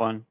Swan.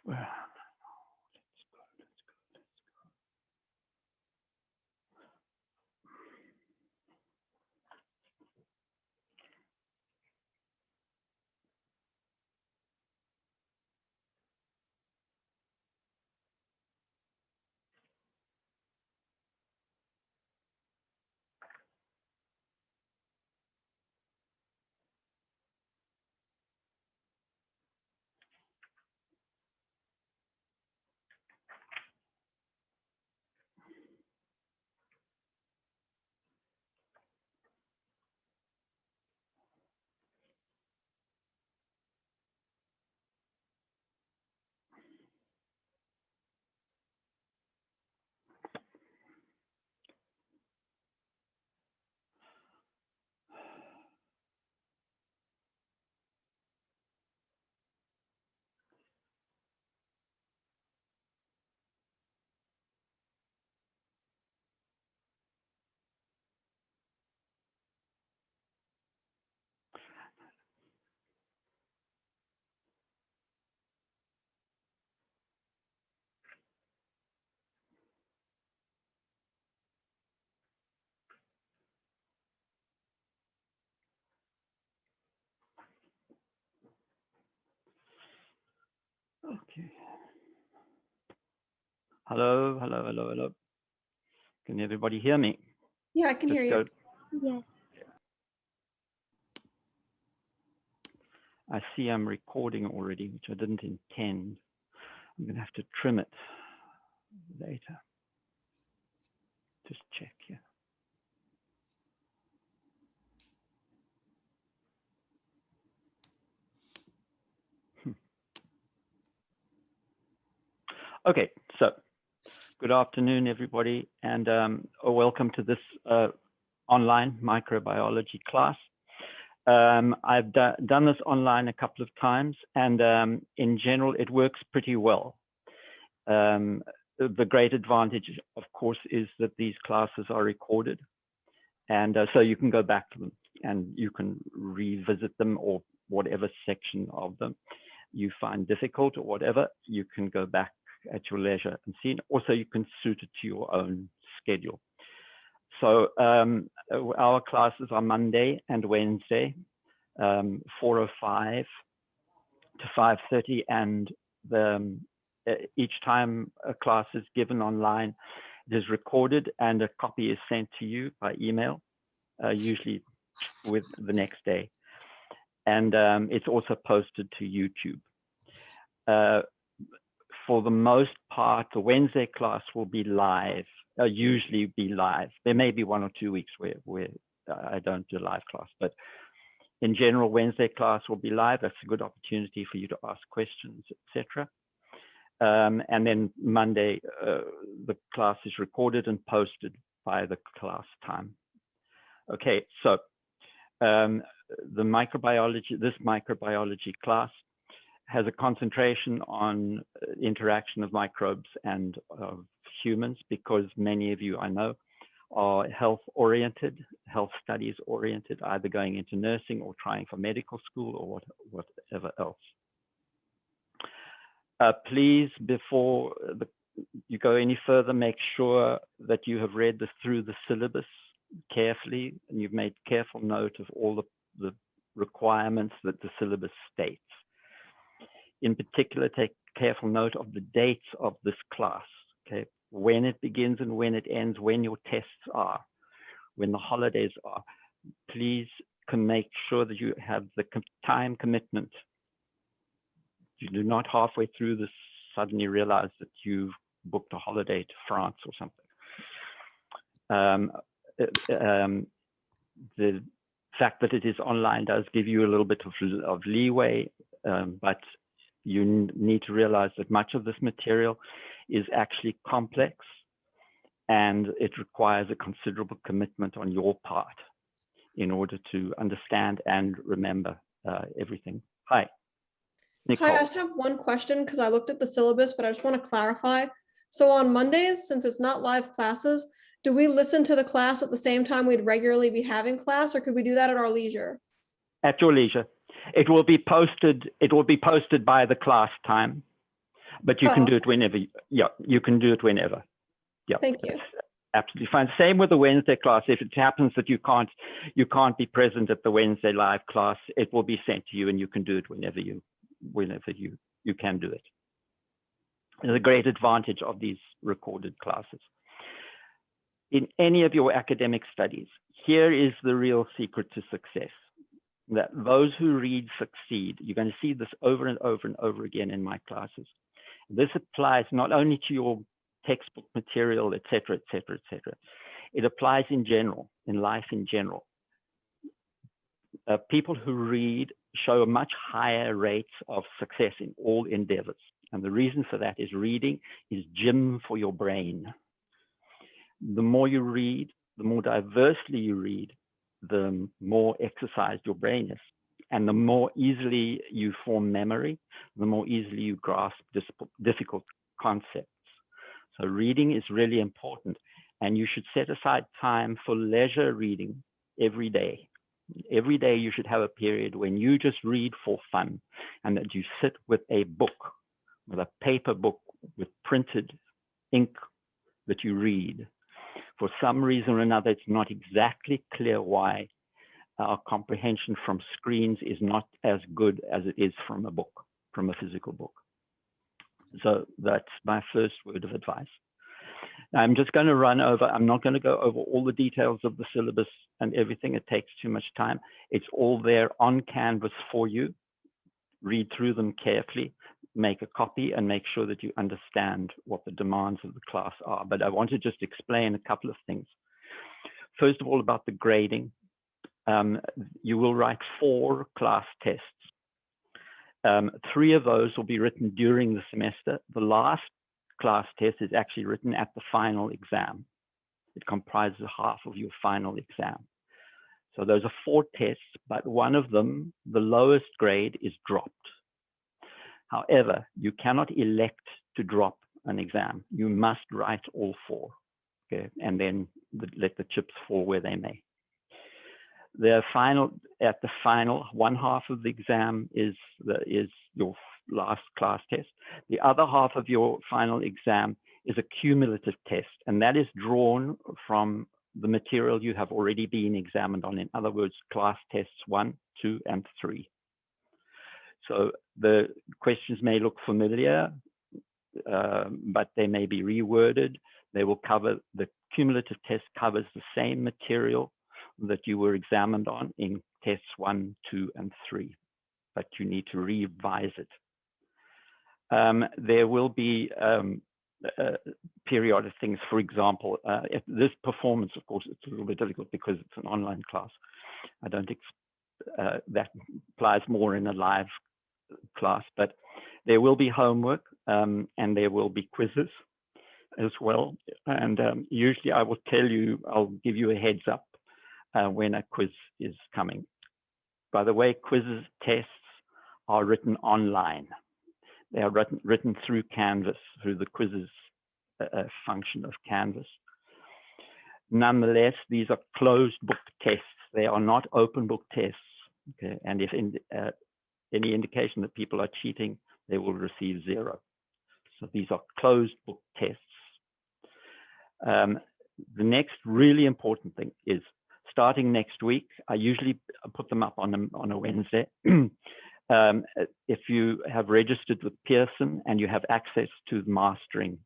Well, okay. Hello, hello, hello, hello. Can everybody hear me? Yeah, I can hear you. Yes. I see I'm recording already, which I didn't intend. I'm going to have to trim it later. Just check here. Okay, so good afternoon, everybody, and welcome to this online microbiology class. I've done this online a couple of times, and in general, it works pretty well. The great advantage, of course, is that these classes are recorded, and so you can go back to them and you can revisit them, or whatever section of them you find difficult or whatever, you can go back at your leisure and see. Also, you can suit it to your own schedule. So our classes are Monday and Wednesday, 4:05 to 5:30, and each time a class is given online, it is recorded and a copy is sent to you by email, usually with the next day. And it's also posted to YouTube. For the most part, the Wednesday class will be live, usually be live. There may be 1 or 2 weeks where I don't do a live class, but in general, Wednesday class will be live. That's a good opportunity for you to ask questions, etc. And then Monday, the class is recorded and posted by the class time. Okay, so this microbiology class has a concentration on interaction of microbes and humans, because many of you, I know, are health-oriented, health studies-oriented, either going into nursing or trying for medical school or whatever else. Please, before you go any further, make sure that you have read through the syllabus carefully, and you've made careful note of all the requirements that the syllabus states. In particular, take careful note of the dates of this class, okay? When it begins and when it ends, when your tests are, when the holidays are. Please can make sure that you have the time commitment. You do not halfway through this suddenly realize that you've booked a holiday to France or something. The fact that it is online does give you a little bit of leeway, but you need to realize that much of this material is actually complex, and it requires a considerable commitment on your part in order to understand and remember everything. Hi, Nicole. Hi, I just have one question because I looked at the syllabus, but I just want to clarify. So on Mondays, since it's not live classes, do we listen to the class at the same time we'd regularly be having class, or could we do that at our leisure? At your leisure. It will be posted. It will be posted by the class time. But you can do it whenever. Yeah, you can do it whenever. Yeah. Thank you. Absolutely fine. Same with the Wednesday class. If it happens that you can't be present at the Wednesday live class, it will be sent to you, and you can do it whenever you can do it. There's a great advantage of these recorded classes. In any of your academic studies, here is the real secret to success. That those who read succeed. You're going to see this over and over and over again in my classes. This applies not only to your textbook material, et cetera, et cetera, et cetera. It applies in general, in life in general. People who read show a much higher rates of success in all endeavors. And the reason for that is reading is gym for your brain. The more you read, the more diversely you read, the more exercised your brain is. And the more easily you form memory, the more easily you grasp difficult concepts. So reading is really important, and you should set aside time for leisure reading every day. Every day you should have a period when you just read for fun, and that you sit with a book, with a paper book with printed ink that you read. For some reason or another, it's not exactly clear why our comprehension from screens is not as good as it is from a book, from a physical book. So that's my first word of advice. I'm just going to run over, I'm not going to go over all the details of the syllabus and everything. It takes too much time. It's all there on Canvas for you. Read through them carefully, make a copy, and make sure that you understand what the demands of the class are. But I want to just explain a couple of things. First of all, about the grading. You will write 4 class tests. 3 of those will be written during the semester. The last class test is actually written at the final exam. It comprises half of your final exam. So those are 4 tests, but one of them, the lowest grade, is dropped. However, you cannot elect to drop an exam. You must write all 4, okay? And then let the chips fall where they may. At the final, one half of the exam is your last class test. The other half of your final exam is a cumulative test, and that is drawn from the material you have already been examined on. In other words, class tests 1, 2, and 3. So the questions may look familiar, but they may be reworded. They will cover, the cumulative test covers the same material that you were examined on in tests 1, 2, and 3, but you need to revise it. There will be periodic things. For example, if this performance, of course, it's a little bit difficult because it's an online class. I don't that applies more in a live class, but there will be homework and there will be quizzes as well. And usually I will tell you, I'll give you a heads up when a quiz is coming. By the way, quizzes, tests are written online. They are written through Canvas, through the quizzes function of Canvas. Nonetheless, these are closed book tests. They are not open book tests. Okay? And if any indication that people are cheating, they will receive 0. So these are closed book tests. The next really important thing is starting next week. I usually put them up on a Wednesday. If you have registered with Pearson and you have access to Mastering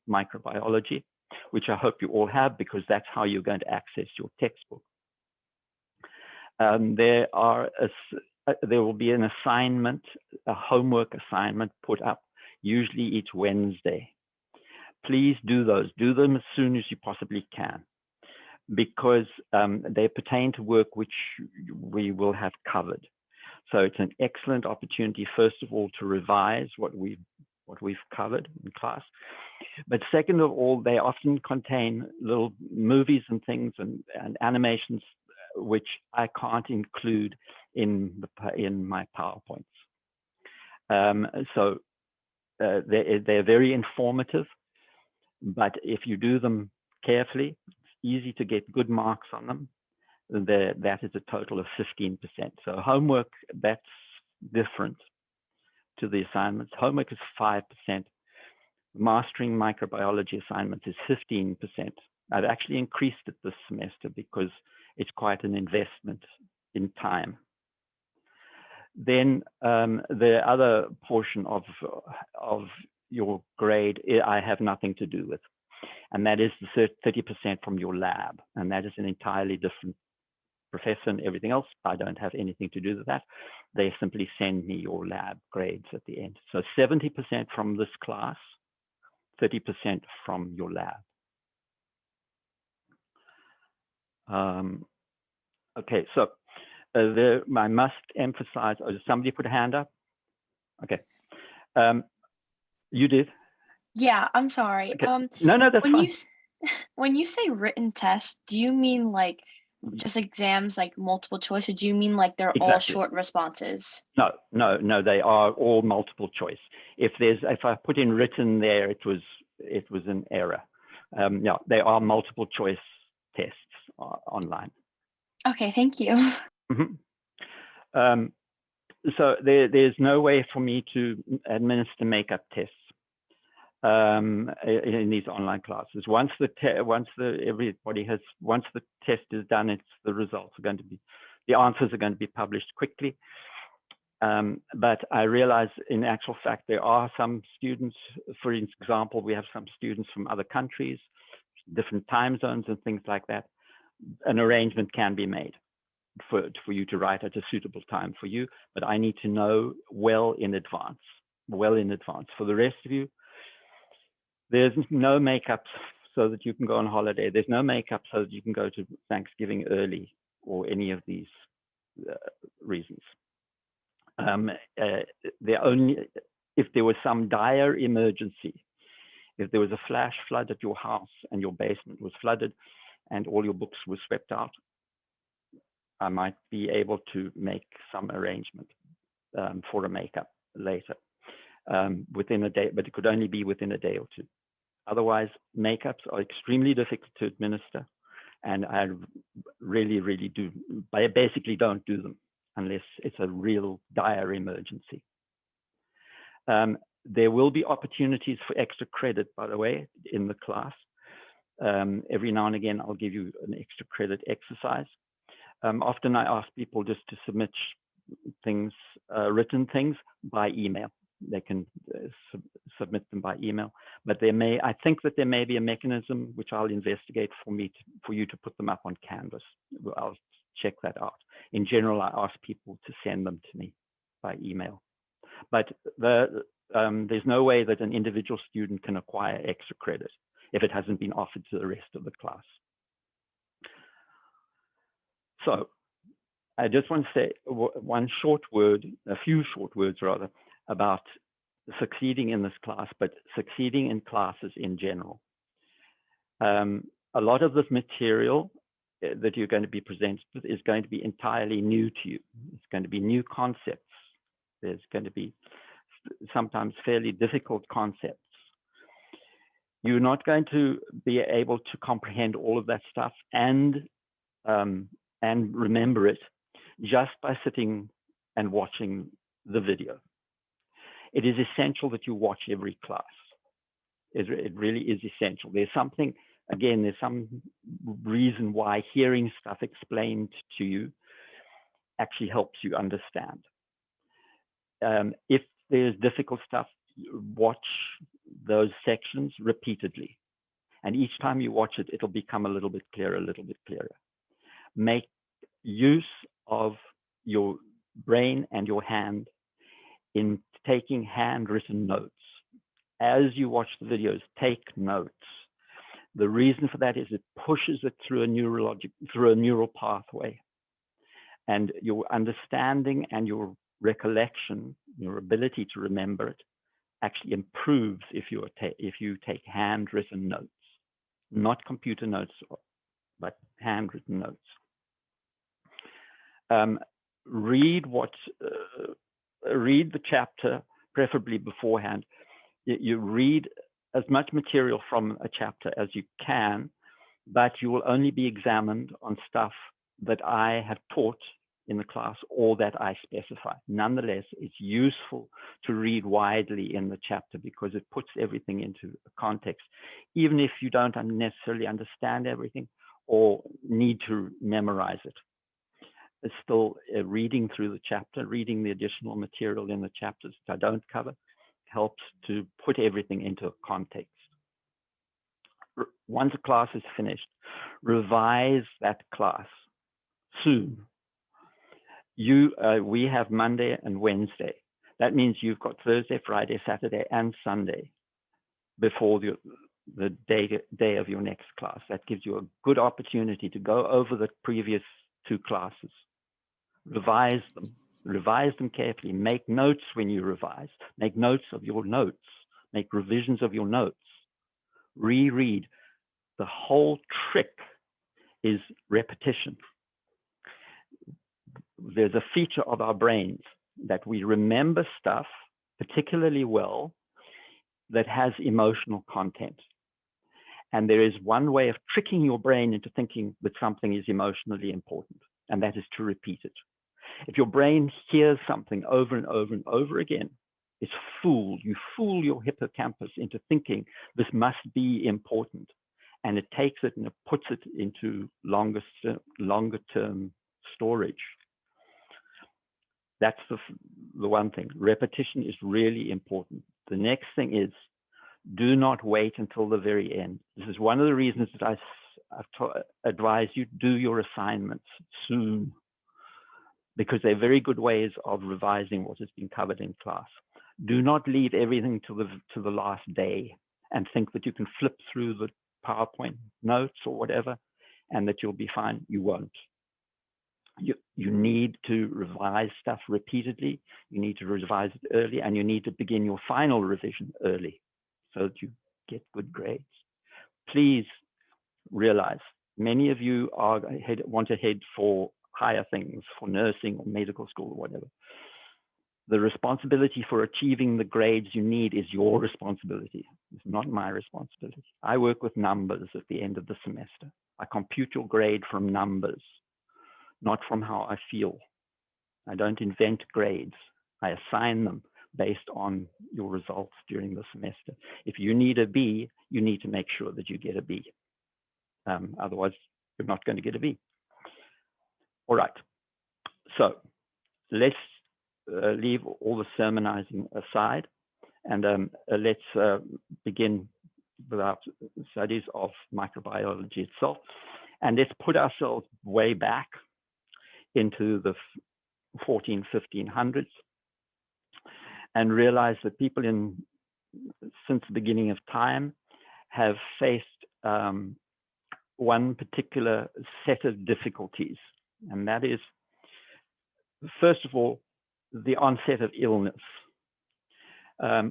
Microbiology, which I hope you all have, because that's how you're going to access your textbook. There will be an assignment, a homework assignment put up, usually each Wednesday. Please do those. Do them as soon as you possibly can, because they pertain to work which we will have covered. So it's an excellent opportunity, first of all, to revise what we've covered in class. But second of all, they often contain little movies and things and animations which I can't include in my PowerPoints. So they're very informative, but if you do them carefully, it's easy to get good marks on them. That is a total of 15%. So homework, that's different to the assignments. Homework is 5%, mastering microbiology assignments is 15%. I've actually increased it this semester because it's quite an investment in time. Then the other portion of your grade I have nothing to do with, and that is the 30% from your lab, and that is an entirely different professor and everything else. I don't have anything to do with that. They simply send me your lab grades at the end. So 70% from this class, 30% from your lab. Okay, so I must emphasize, oh, did somebody put a hand up? Okay. You did? Yeah, I'm sorry. Okay. No, that's fine. When you say written tests, do you mean like just exams like multiple choice, or do you mean like they're all short responses? No, they are all multiple choice. If I put in written there, it was an error. No, they are multiple choice tests online. Okay, thank you. Mm-hmm. So there's no way for me to administer makeup tests in these online classes. Once the test is done, the results are going to be, the answers are going to be published quickly. But I realize in actual fact, there are some students, for example, we have some students from other countries, different time zones and things like that. An arrangement can be made for you to write at a suitable time for you, but I need to know well in advance. For the rest of you, there's no makeups so that you can go on holiday. There's no makeup so that you can go to Thanksgiving early or any of these reasons. If there was some dire emergency, if there was a flash flood at your house and your basement was flooded and all your books were swept out, I might be able to make some arrangement for a makeup later within a day, but it could only be within a day or two. Otherwise, makeups are extremely difficult to administer, and I really basically don't do them unless it's a real dire emergency. There will be opportunities for extra credit, by the way, in the class. Every now and again, I'll give you an extra credit exercise. Often I ask people just to submit things, written things by email. They can submit them by email, but I think that there may be a mechanism which I'll investigate for you to put them up on Canvas. I'll check that out. In general, I ask people to send them to me by email, but there's no way that an individual student can acquire extra credit if it hasn't been offered to the rest of the class. So I just want to say a few short words rather, about succeeding in this class, but succeeding in classes in general. A lot of this material that you're going to be presented with is going to be entirely new to you. It's going to be new concepts. There's going to be sometimes fairly difficult concepts. You're not going to be able to comprehend all of that stuff and remember it just by sitting and watching the video. It is essential that you watch every class. It really is essential. There's something, again, there's some reason why hearing stuff explained to you actually helps you understand. If there's difficult stuff, watch those sections repeatedly. And each time you watch it, it'll become a little bit clearer, Make use of your brain and your hand in taking handwritten notes. As you watch the videos, take notes. The reason for that is it pushes it through a neural pathway. And your understanding and your recollection, your ability to remember it, actually improves if you take handwritten notes, not computer notes, but handwritten notes. Read the chapter, preferably beforehand. You read as much material from a chapter as you can, but you will only be examined on stuff that I have taught in the class or that I specify. Nonetheless, it's useful to read widely in the chapter because it puts everything into context, even if you don't necessarily understand everything or need to memorize it. It's still reading through the chapter, reading the additional material in the chapters that I don't cover, helps to put everything into context. Once a class is finished, revise that class soon. We have Monday and Wednesday. That means you've got Thursday, Friday, Saturday, and Sunday before the day of your next class. That gives you a good opportunity to go over the previous 2 classes. Revise them carefully. Make notes when you revise. Make notes of your notes. Make revisions of your notes. Reread. The whole trick is repetition. There's a feature of our brains that we remember stuff particularly well that has emotional content. And there is one way of tricking your brain into thinking that something is emotionally important, and that is to repeat it. If your brain hears something over and over and over again, it's fooled. You fool your hippocampus into thinking this must be important. And it takes it and it puts it into longer term storage. That's the one thing. Repetition is really important. The next thing is, do not wait until the very end. This is one of the reasons that I've advised you do your assignments soon, because they're very good ways of revising what has been covered in class. Do not leave everything to the last day and think that you can flip through the PowerPoint notes or whatever and that you'll be fine. You won't. You need to revise stuff repeatedly. You need to revise it early, and you need to begin your final revision early so that you get good grades. Please realize many of you want to head for higher things, for nursing or medical school or whatever. The responsibility for achieving the grades you need is your responsibility. It's not my responsibility. I work with numbers at the end of the semester. I compute your grade from numbers, not from how I feel. I don't invent grades. I assign them based on your results during the semester. If you need a B, you need to make sure that you get a B. Otherwise, you're not going to get a B. All right. So let's leave all the sermonizing aside, and let's begin with our studies of microbiology itself. And let's put ourselves way back into the 1500s and realize that people since the beginning of time have faced one particular set of difficulties, and that is, first of all, the onset of illness.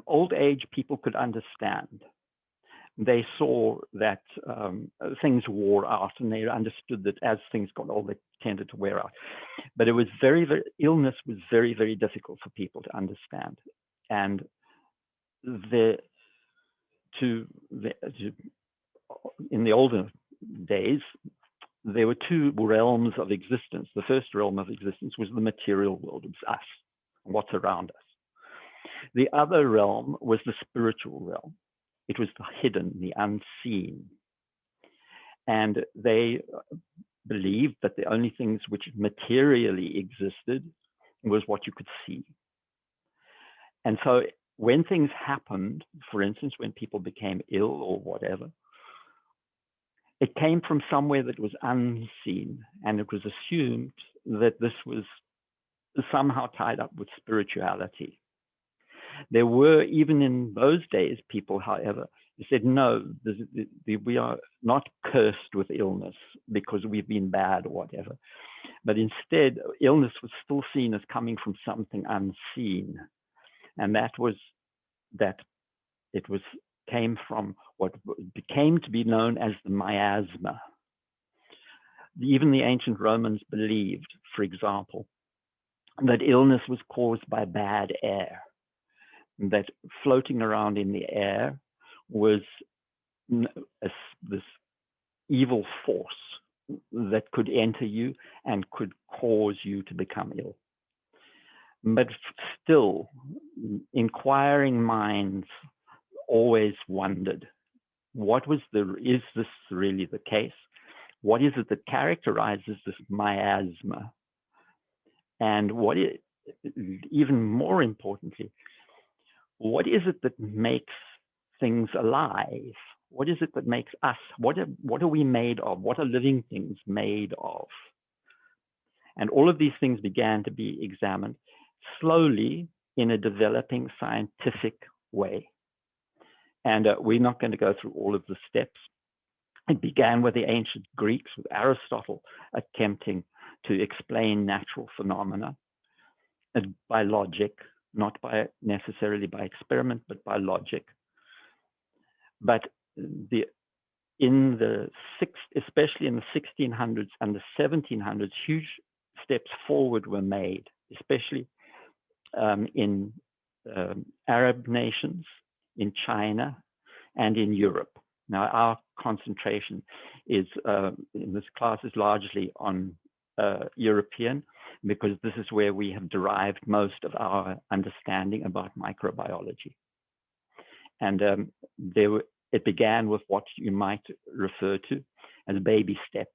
Old age people could understand. They saw that things wore out, and they understood that as things got older, they tended to wear out. But it was illness was very, very difficult for people to understand. And in the older days, there were 2 realms of existence. The first realm of existence was the material world. It was us, what's around us. The other realm was the spiritual realm. It was the hidden, the unseen. And they believed that the only things which materially existed was what you could see. And so when things happened, for instance, when people became ill or whatever, it came from somewhere that was unseen, and it was assumed that this was somehow tied up with spirituality. There were, even in those days, people, however, who said, no, we are not cursed with illness because we've been bad or whatever. But instead, illness was still seen as coming from something unseen. And that was that came from what became to be known as the miasma. Even the ancient Romans believed, for example, that illness was caused by bad air, that floating around in the air was this evil force that could enter you and could cause you to become ill. But still, inquiring minds always wondered, is this really the case? What is it that characterizes this miasma? And even more importantly, what is it that makes things alive? What is it that makes us? What are we made of? What are living things made of? And all of these things began to be examined slowly in a developing scientific way. And we're not going to go through all of the steps. It began with the ancient Greeks, with Aristotle attempting to explain natural phenomena by logic, not necessarily by experiment, but by logic. But especially in the 1600s and the 1700s, huge steps forward were made, especially in Arab nations, in China, and in Europe. Now, our concentration is in this class is largely on European, because this is where we have derived most of our understanding about microbiology. And it began with what you might refer to as baby steps.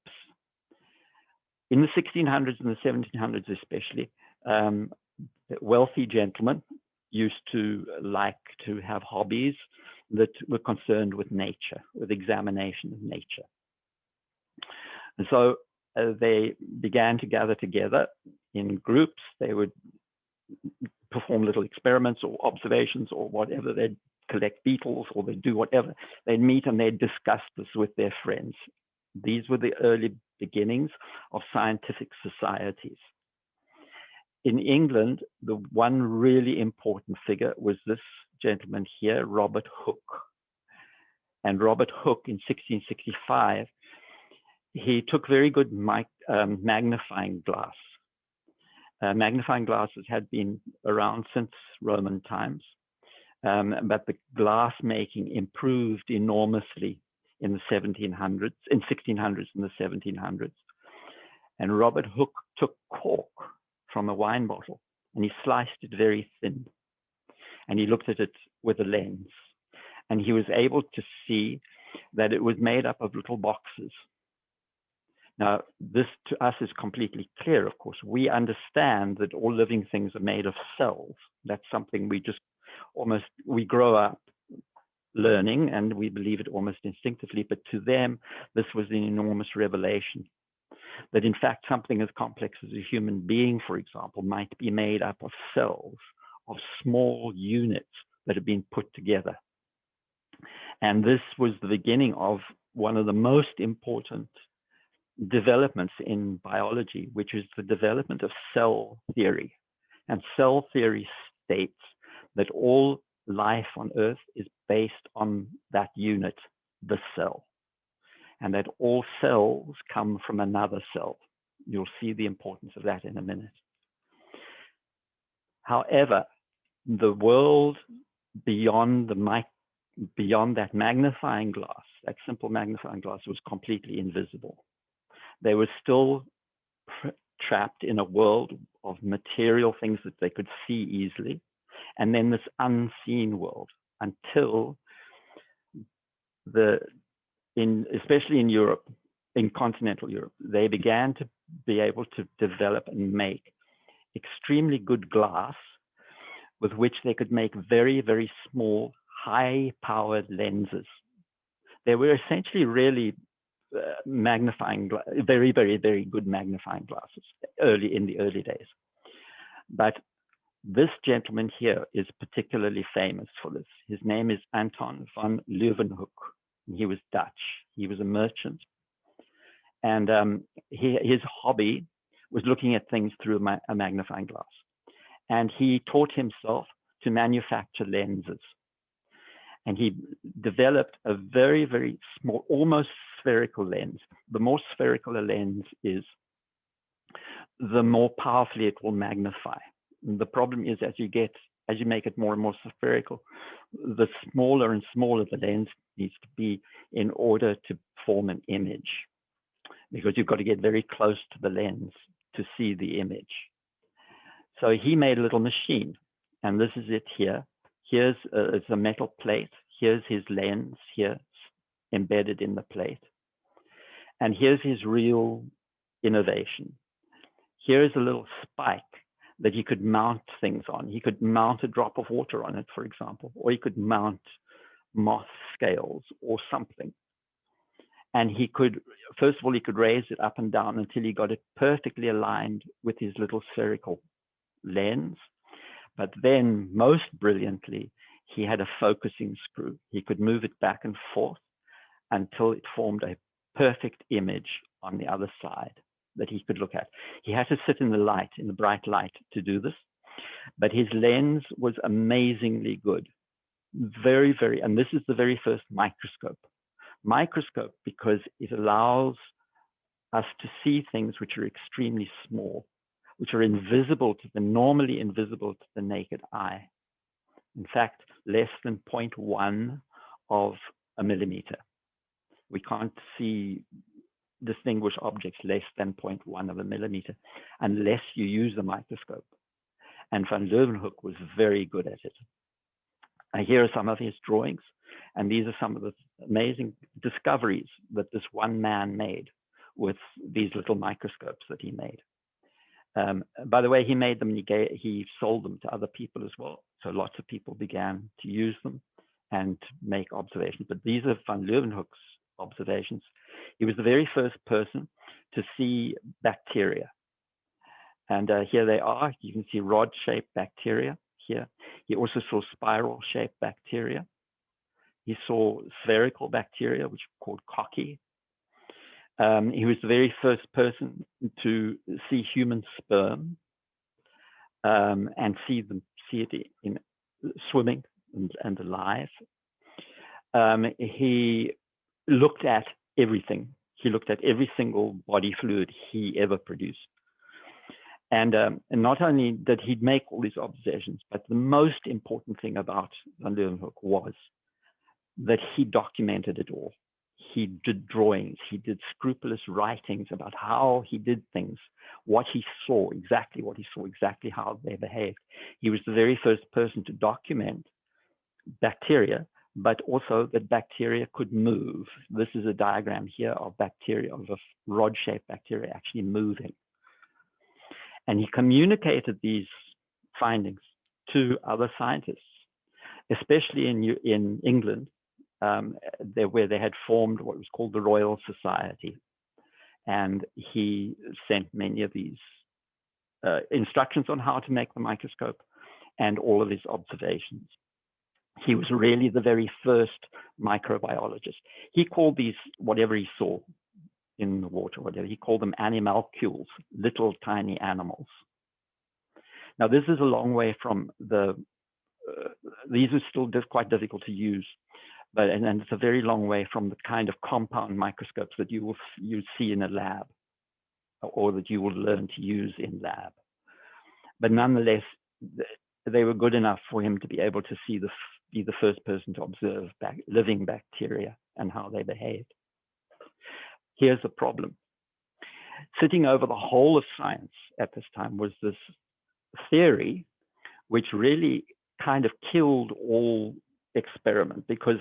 In the 1600s and the 1700s especially, wealthy gentlemen used to like to have hobbies that were concerned with nature, with examination of nature. And so they began to gather together in groups. They would perform little experiments or observations or whatever. They'd collect beetles or they'd do whatever. They'd meet and they'd discuss this with their friends. These were the early beginnings of scientific societies. In England, the one really important figure was this gentleman here, Robert Hooke. And Robert Hooke in 1665, he took very good magnifying glass. Magnifying glasses had been around since Roman times, but the glass making improved enormously in the 1600s and the 1700s. And Robert Hooke took cork from a wine bottle and he sliced it very thin. And he looked at it with a lens. And he was able to see that it was made up of little boxes. Now, this to us is completely clear, of course. We understand that all living things are made of cells. That's something we grow up learning, and we believe it almost instinctively. But to them, this was an enormous revelation. That in fact, something as complex as a human being, for example, might be made up of cells, of small units that have been put together. And this was the beginning of one of the most important developments in biology, which is the development of cell theory. And cell theory states that all life on Earth is based on that unit, the cell, and that all cells come from another cell. You'll see the importance of that in a minute. However, the world beyond that magnifying glass, that simple magnifying glass, was completely invisible. They were still trapped in a world of material things that they could see easily, and then this unseen world, until especially in Europe, in continental Europe, they began to be able to develop and make extremely good glass with which they could make very, very small, high-powered lenses. They were essentially really very, very, very good magnifying glasses in the early days. But this gentleman here is particularly famous for this. His name is Anton Von Leuvenhook. He was Dutch. He was a merchant. And his hobby was looking at things through a magnifying glass. And he taught himself to manufacture lenses. And he developed a very, very small, almost spherical lens. The more spherical a lens is, the more powerfully it will magnify. And the problem is, as you make it more and more spherical, the smaller and smaller the lens needs to be in order to form an image. because you've got to get very close to the lens to see the image. So he made a little machine, and this is it here. Here's it's a metal plate. Here's his lens here embedded in the plate. And here's his real innovation. Here's a little spike that he could mount things on. He could mount a drop of water on it, for example, or he could mount moth scales or something. And he could, first of all, he could raise it up and down until he got it perfectly aligned with his little spherical lens. But then, most brilliantly, he had a focusing screw. He could move it back and forth until it formed a perfect image on the other side that he could look at. He had to sit in the light, in the bright light, to do this. But his lens was amazingly good. Very, very, and this is the very first microscope. Microscope because it allows us to see things which are extremely small, which are invisible to the, normally invisible to the naked eye. In fact, less than 0.1 of a millimeter. We can't distinguish objects less than 0.1 of a millimeter unless you use the microscope. And Von Leuvenhook was very good at it. Here are some of his drawings, and these are some of the amazing discoveries that this one man made with these little microscopes that he made. By the way, he made them and he sold them to other people as well. So lots of people began to use them and to make observations. But these are Von Leuvenhoek's observations. He was the very first person to see bacteria. And here they are. You can see rod-shaped bacteria here. He also saw spiral-shaped bacteria. He saw spherical bacteria, which are called Kochi. He was the very first person to see human sperm and see it in swimming and alive. He looked at everything. He looked at every single body fluid he ever produced. And not only did he make all these observations, but the most important thing about Von Leuvenhoek was that he documented it all. He did drawings, he did scrupulous writings about how he did things, what he saw, exactly what he saw, exactly how they behaved. He was the very first person to document bacteria, but also that bacteria could move. This is a diagram here of bacteria, of a rod-shaped bacteria actually moving. And he communicated these findings to other scientists, especially in England, where they had formed what was called the Royal Society. And he sent many of these instructions on how to make the microscope and all of his observations. He was really the very first microbiologist. He called these, whatever he saw in the water, whatever, he called them animalcules, little tiny animals. Now, this is a long way from these are still quite difficult to use, but and it's a very long way from the kind of compound microscopes that you see in a lab, or that you will learn to use in lab. But nonetheless, they were good enough for him to be able to be the first person to observe living bacteria and how they behaved. Here's the problem. Sitting over the whole of science at this time was this theory, which really kind of killed all experiment, because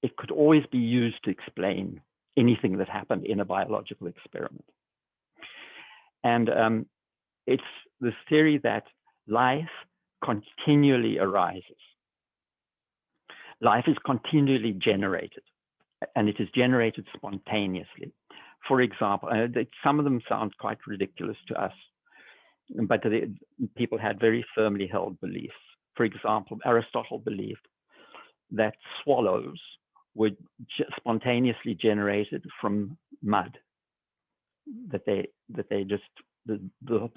it could always be used to explain anything that happened in a biological experiment. And it's this theory that life continually arises. Life is continually generated, and it is generated spontaneously. For example, some of them sound quite ridiculous to us, but people had very firmly held beliefs. For example, Aristotle believed that swallows were spontaneously generated from mud, that the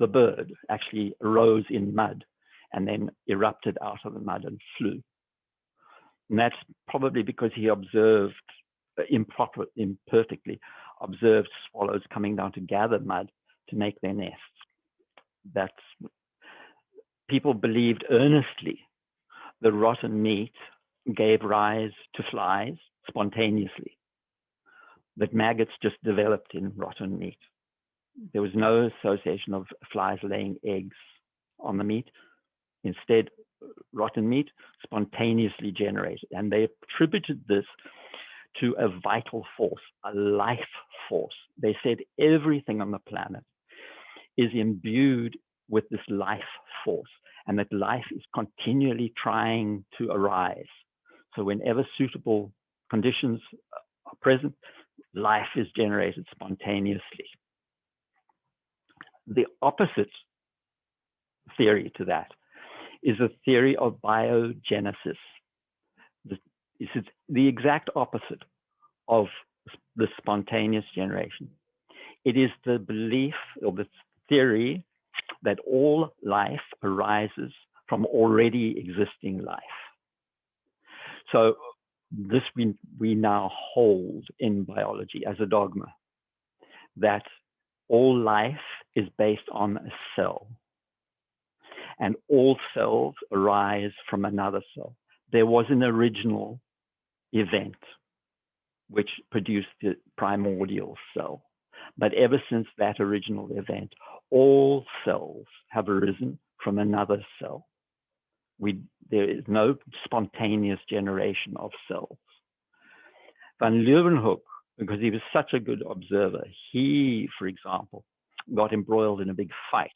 bird actually arose in mud and then erupted out of the mud and flew. And that's probably because he observed imperfectly observed swallows coming down to gather mud to make their nests. People believed earnestly that rotten meat gave rise to flies spontaneously. that maggots just developed in rotten meat. There was no association of flies laying eggs on the meat. Instead, rotten meat spontaneously generated. And they attributed this to a vital force, a life force. They said everything on the planet is imbued with this life force, and that life is continually trying to arise. So whenever suitable conditions are present, life is generated spontaneously. The opposite theory to that is a theory of biogenesis. This is the exact opposite of the spontaneous generation. It is the belief or the theory that all life arises from already existing life. So this we now hold in biology as a dogma, that all life is based on a cell, and all cells arise from another cell. There was an original event which produced the primordial cell. But ever since that original event, all cells have arisen from another cell. There is no spontaneous generation of cells. Von Leuvenhook, because he was such a good observer, he, for example, got embroiled in a big fight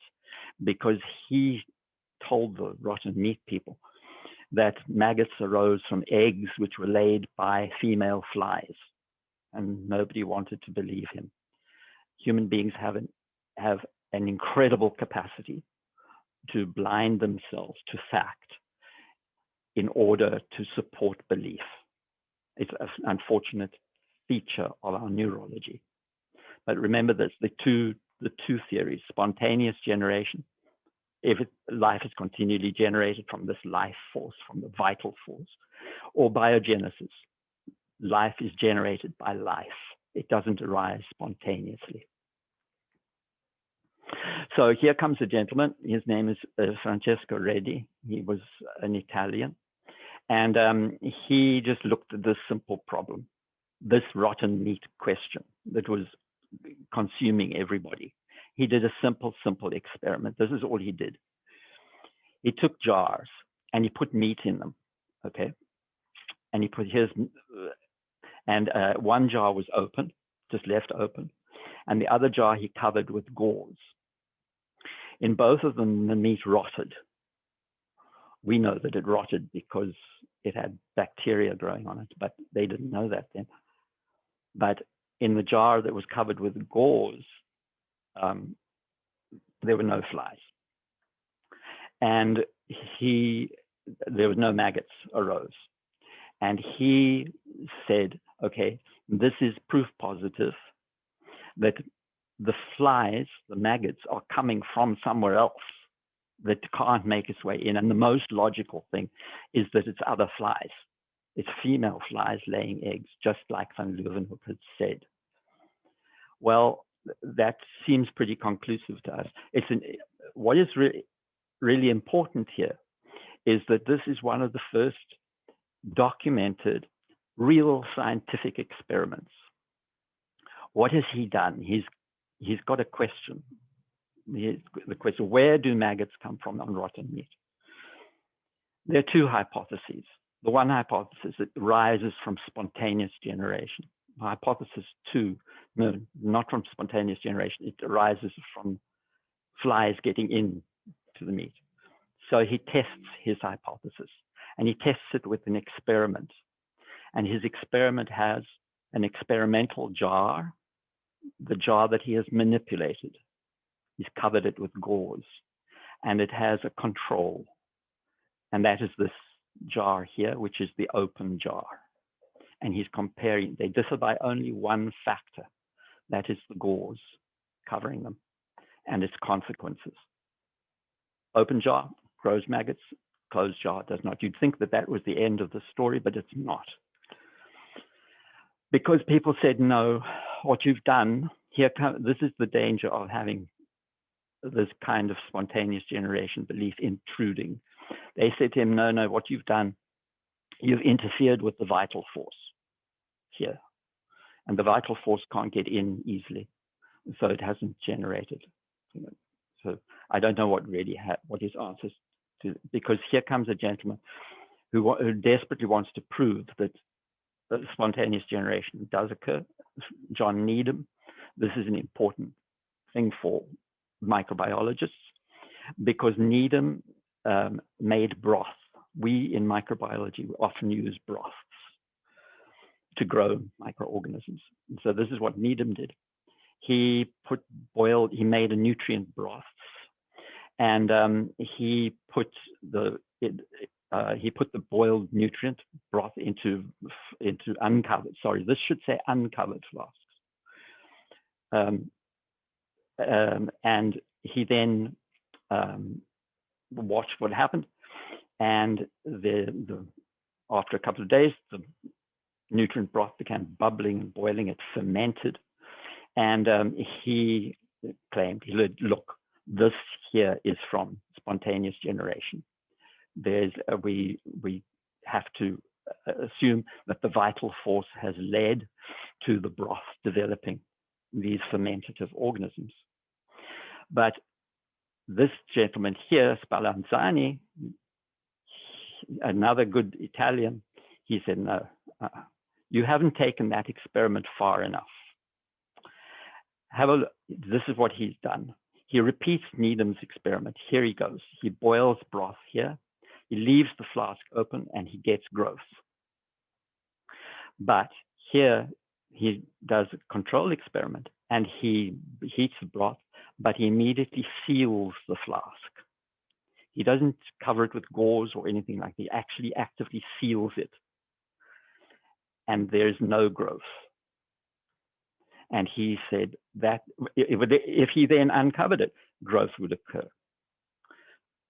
because he told the rotten meat people that maggots arose from eggs which were laid by female flies, and nobody wanted to believe him. Human beings have an incredible capacity to blind themselves to fact in order to support belief. It's an unfortunate feature of our neurology. But remember this, the two theories, spontaneous generation, if life is continually generated from this life force, from the vital force, or biogenesis, life is generated by life. It doesn't arise spontaneously. So here comes a gentleman. His name is Francesco Redi. He was an Italian. And he just looked at this simple problem, this rotten meat question that was consuming everybody. He did a simple experiment. This is all he did. He took jars and he put meat in them, okay? And he put one jar was open, just left open, and the other jar he covered with gauze. In both of them, the meat rotted. We know that it rotted because it had bacteria growing on it, but they didn't know that then. But in the jar that was covered with gauze, there were no flies. And there were no maggots arose. And he said, okay, this is proof positive that the flies, the maggots, are coming from somewhere else that can't make its way in. And the most logical thing is that it's other flies. It's female flies laying eggs, just like Von Leuvenhook had said. Well, that seems pretty conclusive to us. What is really important here is that this is one of the first documented real scientific experiments. What has he done? He's got a question. The question, where do maggots come from on rotten meat? There are two hypotheses. The one hypothesis, it rises from spontaneous generation. Hypothesis two, no, not from spontaneous generation. It arises from flies getting in to the meat. So he tests his hypothesis, and he tests it with an experiment. And his experiment has an experimental jar, the jar that he has manipulated. He's covered it with gauze, and it has a control. And that is this jar here, which is the open jar. And he's comparing, they differ by only one factor. That is the gauze covering them and its consequences. Open jar grows maggots, closed jar does not. You'd think that that was the end of the story, but it's not. Because people said, no, what you've done, this is the danger of having this kind of spontaneous generation belief intruding. They said to him, no, what you've done, you've interfered with the vital force here. and the vital force can't get in easily, so it hasn't generated. So I don't know what really what his answers to, because here comes a gentleman who desperately wants to prove that spontaneous generation does occur. John Needham. This is an important thing for microbiologists because Needham made broth. We in microbiology often use broths to grow microorganisms. And so this is what Needham did. He made a nutrient broth, and he put the boiled nutrient broth into uncovered. Sorry, this should say uncovered flasks. And he then watched what happened, and after a couple of days, the nutrient broth began bubbling and boiling. It fermented, and he claimed, he said, look, this here is from spontaneous generation. We have to assume that the vital force has led to the broth developing these fermentative organisms. But this gentleman here, Spallanzani, another good Italian, he said, no, you haven't taken that experiment far enough. This is what he's done. He repeats Needham's experiment. Here he goes. He boils broth here. He leaves the flask open and he gets growth. But here he does a control experiment and he heats the broth, but he immediately seals the flask. He doesn't cover it with gauze or anything like that. He actually actively seals it. And there's no growth. And he said that if he then uncovered it, growth would occur.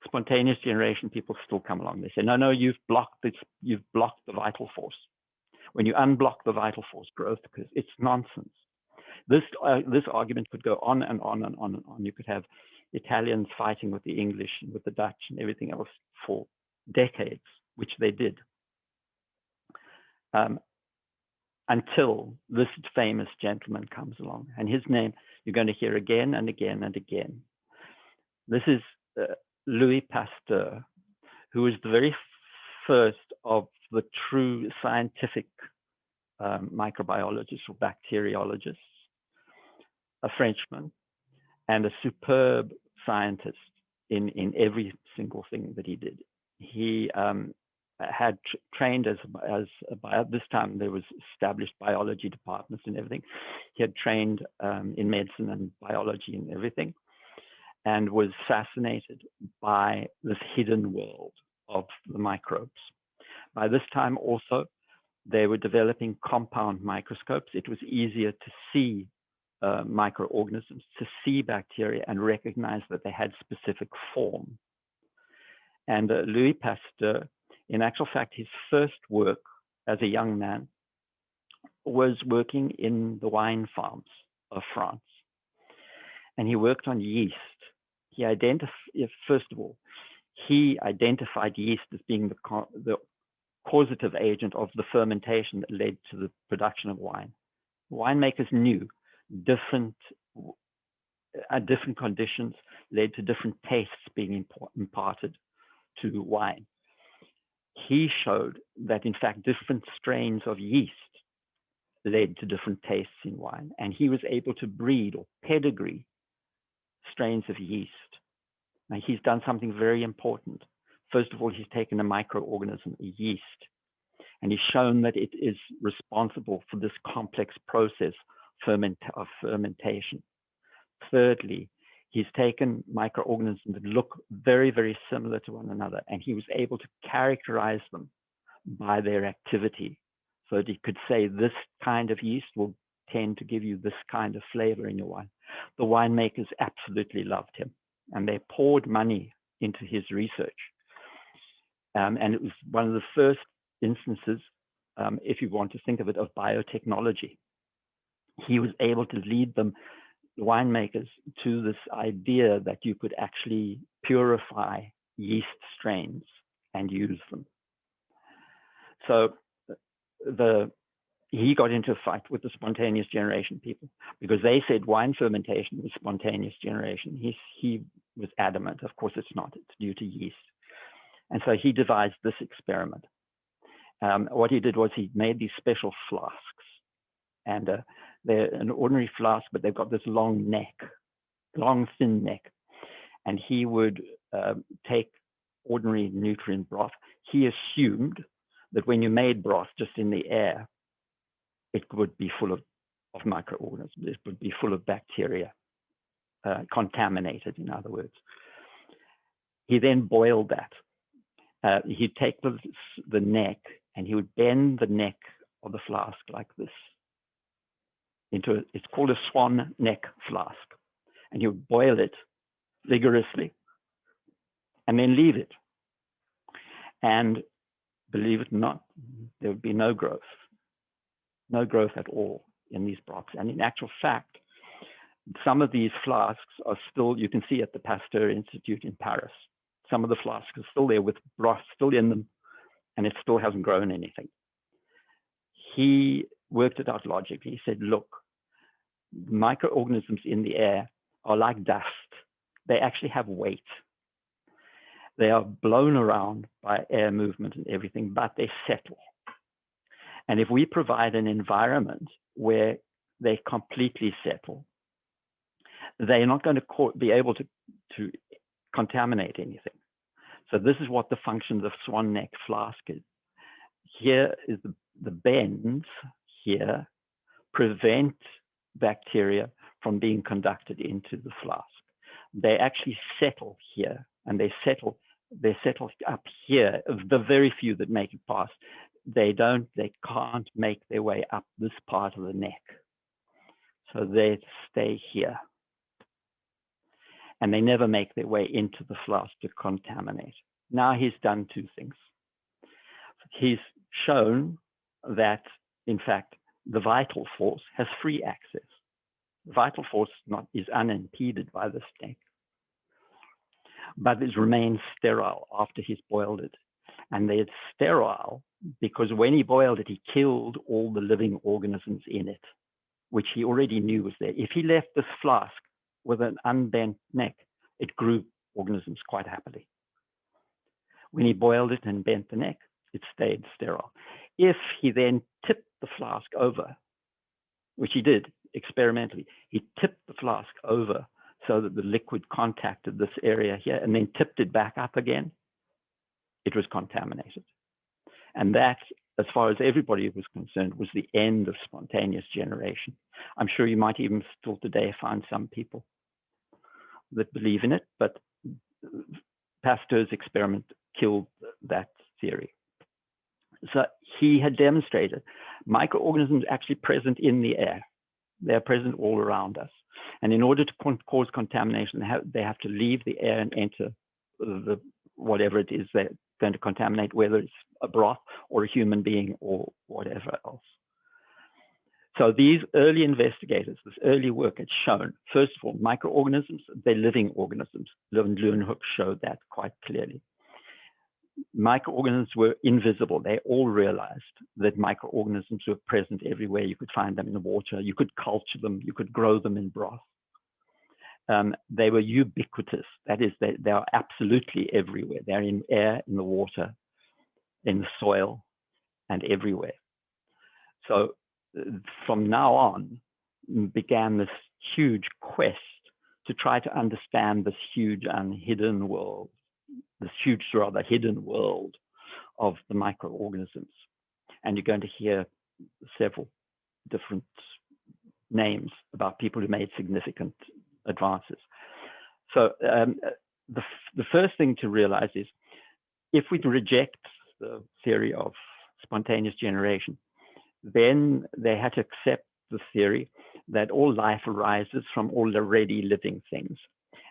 Spontaneous generation people still come along. They say, no, you've blocked this, you've blocked the vital force. When you unblock the vital force, growth occurs. It's nonsense. This argument could go on and on and on and on. You could have Italians fighting with the English and with the Dutch and everything else for decades, which they did. Until this famous gentleman comes along, and his name you're going to hear again and again and again. This is Louis Pasteur, who was the very first of the true scientific microbiologists or bacteriologists, a Frenchman, and a superb scientist in every single thing that he did. He had trained by this time there was established biology departments and everything. He had trained in medicine and biology and everything, and was fascinated by this hidden world of the microbes. By this time also, they were developing compound microscopes. It was easier to see microorganisms, to see bacteria and recognize that they had specific form. And Louis Pasteur, in actual fact, his first work as a young man was working in the wine farms of France. And he worked on yeast. He first of all, he identified yeast as being the causative agent of the fermentation that led to the production of wine. Winemakers knew different conditions led to different tastes being imparted to wine. He showed that, in fact, different strains of yeast led to different tastes in wine. And he was able to breed or pedigree strains of yeast. Now, he's done something very important. First of all, he's taken a microorganism, a yeast, and he's shown that it is responsible for this complex process of fermentation. Thirdly, he's taken microorganisms that look very, very similar to one another, and he was able to characterize them by their activity so that he could say this kind of yeast will tend to give you this kind of flavor in your wine. The winemakers absolutely loved him, and they poured money into his research. And it was one of the first instances, if you want to think of it, of biotechnology. He was able to lead them, the winemakers, to this idea that you could actually purify yeast strains and use them. So he got into a fight with the spontaneous generation people because they said wine fermentation was spontaneous generation. He was adamant, of course it's not, it's due to yeast. And so he devised this experiment. What he did was he made these special flasks, and they're an ordinary flask, but they've got this long neck, long thin neck. And he would take ordinary nutrient broth. He assumed that when you made broth just in the air, it would be full of microorganisms. It would be full of bacteria, contaminated, in other words. He then boiled that. He'd take the neck and he would bend the neck of the flask like this it's called a Swan neck flask. And he would boil it vigorously and then leave it. And believe it or not, there would be no growth at all in these broths. And in actual fact, some of these flasks are still, you can see at the Pasteur Institute in Paris, some of the flasks are still there with broth still in them, and it still hasn't grown anything. He worked it out logically. He said, look, microorganisms in the air are like dust. They actually have weight. They are blown around by air movement and everything, but they settle. And if we provide an environment where they completely settle, they're not going to be able to contaminate anything. So this is what the function of the Swan neck flask is. Here is the bends here prevent bacteria from being conducted into the flask. They actually settle here, and they settle up here. Of the very few that make it past, they can't make their way up this part of the neck. So they stay here. And they never make their way into the flask to contaminate. Now he's done two things. He's shown that, in fact, the vital force has free access. The vital force is unimpeded by this neck, but it remains sterile after he's boiled it. And it's sterile because when he boiled it, he killed all the living organisms in it, which he already knew was there. If he left this flask with an unbent neck, it grew organisms quite happily. When he boiled it and bent the neck, it stayed sterile. If he then tipped the flask over, which he did experimentally, he tipped the flask over so that the liquid contacted this area here and then tipped it back up again, it was contaminated. And that, as far as everybody was concerned, was the end of spontaneous generation. I'm sure you might even still today find some people that believe in it, but Pasteur's experiment killed that theory. So he had demonstrated microorganisms actually present in the air. They're present all around us. And in order to cause contamination, they have to leave the air and enter whatever it is they're going to contaminate, whether it's a broth or a human being or whatever else. So these early investigators, this early work had shown, first of all, microorganisms, they're living organisms. Leuvenhook showed that quite clearly. Microorganisms were invisible. They all realized that microorganisms were present everywhere. You could find them in the water. You could culture them. You could grow them in broth. They were ubiquitous. That is, they are absolutely everywhere. They're in air, in the water, in the soil, and everywhere. So from now on began this huge quest to try to understand this huge unhidden world, this huge, rather hidden world of the microorganisms. And you're going to hear several different names about people who made significant advances. So the first thing to realize is if we reject the theory of spontaneous generation, then they had to accept the theory that all life arises from already living things.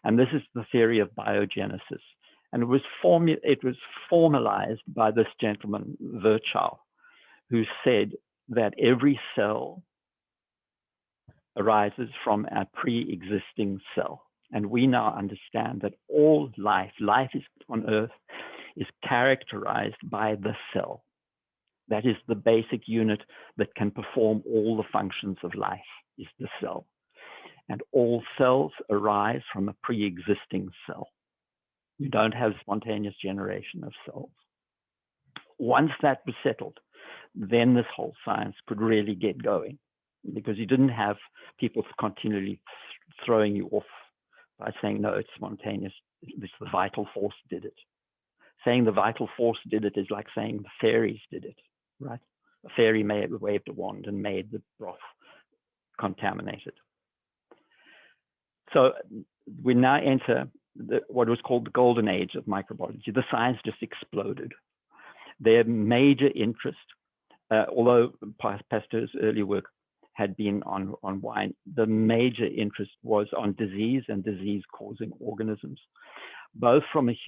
And this is the theory of biogenesis. And it was formalized by this gentleman, Virchow, who said that every cell arises from a pre-existing cell. And we now understand that all life is on Earth is characterized by the cell. That is the basic unit that can perform all the functions of life, is the cell. And all cells arise from a pre-existing cell. You don't have spontaneous generation of cells. Once that was settled, then this whole science could really get going, because you didn't have people continually throwing you off by saying, no, it's spontaneous. This the vital force did it. Saying the vital force did it is like saying the fairies did it, right? A fairy waved a wand and made the broth contaminated. So we now enter what was called the Golden Age of Microbiology. The science just exploded. Their major interest, although Pasteur's early work had been on wine, the major interest was on disease and disease-causing organisms, both from a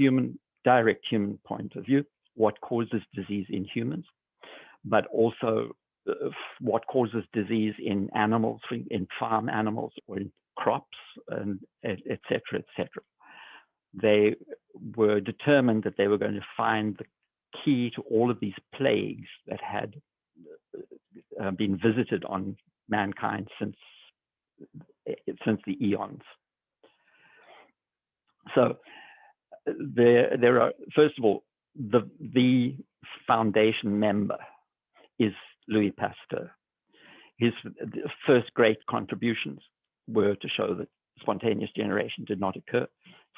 direct human point of view, what causes disease in humans, but also what causes disease in animals, in farm animals, or in crops, and et cetera, et cetera. They were determined that they were going to find the key to all of these plagues that had been visited on mankind since the eons. So there are, first of all, the foundation member is Louis Pasteur. His first great contributions were to show that spontaneous generation did not occur.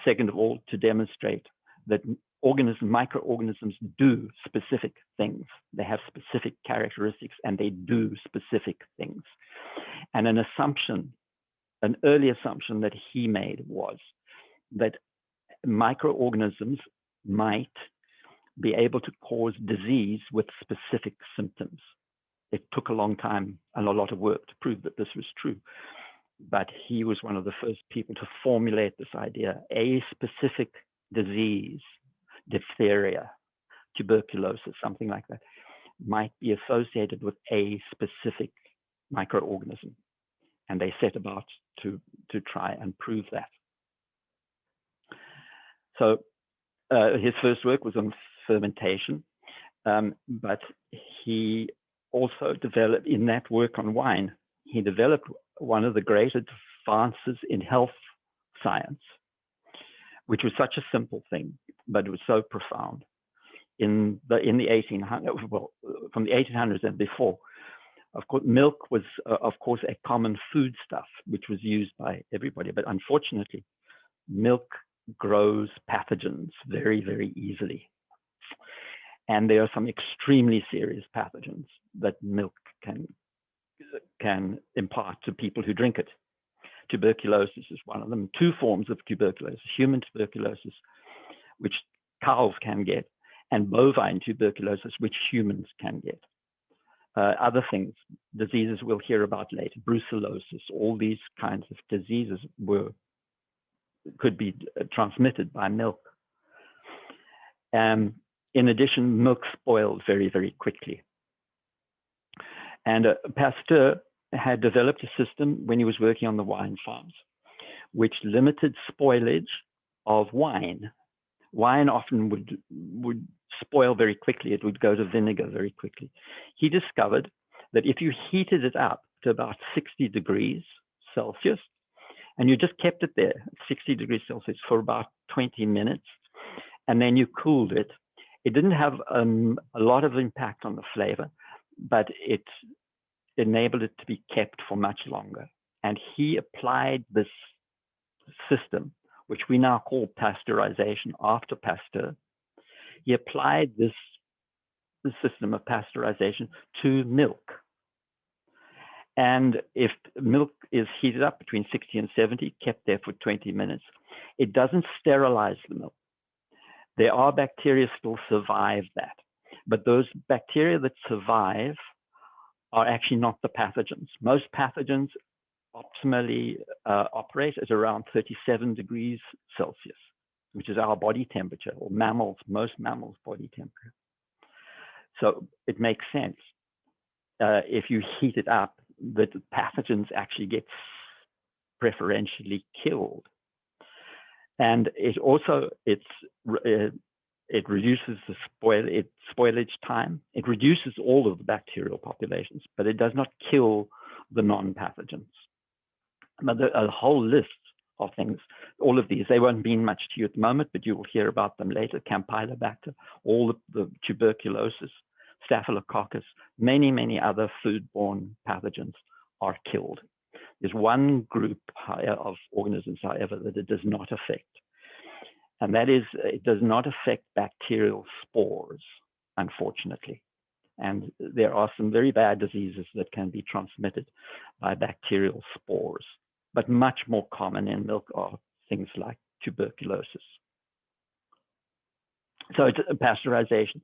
Second of all, to demonstrate that microorganisms do specific things. They have specific characteristics and they do specific things. And an early assumption that he made was that microorganisms might be able to cause disease with specific symptoms. It took a long time and a lot of work to prove that this was true. But he was one of the first people to formulate this idea. A specific disease, diphtheria, tuberculosis, something like that, might be associated with a specific microorganism. And they set about to try and prove that. So his first work was on fermentation, but he also developed, in that work on wine, he developed one of the great advances in health science, which was such a simple thing, but it was so profound. In the 1800s, well, from the 1800s and before, of course, milk was, of course, a common foodstuff, which was used by everybody. But unfortunately, milk grows pathogens very, very easily. And there are some extremely serious pathogens that milk can impart to people who drink it. Tuberculosis is one of them. Two forms of tuberculosis: human tuberculosis, which cows can get, and bovine tuberculosis, which humans can get. Other things, diseases we'll hear about later, brucellosis, all these kinds of diseases could be transmitted by milk. In addition, milk spoiled very, very quickly. And Pasteur had developed a system when he was working on the wine farms, which limited spoilage of wine. Wine often would spoil very quickly. It would go to vinegar very quickly. He discovered that if you heated it up to about 60 degrees Celsius, and you just kept it there at 60 degrees Celsius for about 20 minutes, and then you cooled it, it didn't have a lot of impact on the flavor, but it enabled it to be kept for much longer. And he applied this system, which we now call pasteurization after Pasteur. He applied this system of pasteurization to milk. And if milk is heated up between 60 and 70, kept there for 20 minutes, it doesn't sterilize the milk. There are bacteria still survive that, but those bacteria that survive are actually not the pathogens. Most pathogens optimally operate at around 37 degrees Celsius, which is our body temperature, or most mammals' body temperature. So it makes sense. If you heat it up, that the pathogens actually get preferentially killed. And it also, it reduces the spoilage time. It reduces all of the bacterial populations, but it does not kill the non-pathogens. But a whole list of things, all of these, they won't mean much to you at the moment, but you will hear about them later. Campylobacter, all the tuberculosis, Staphylococcus, many, many other foodborne pathogens are killed. There's one group of organisms, however, that it does not affect. And that is, it does not affect bacterial spores, unfortunately. And there are some very bad diseases that can be transmitted by bacterial spores, but much more common in milk are things like tuberculosis. So pasteurization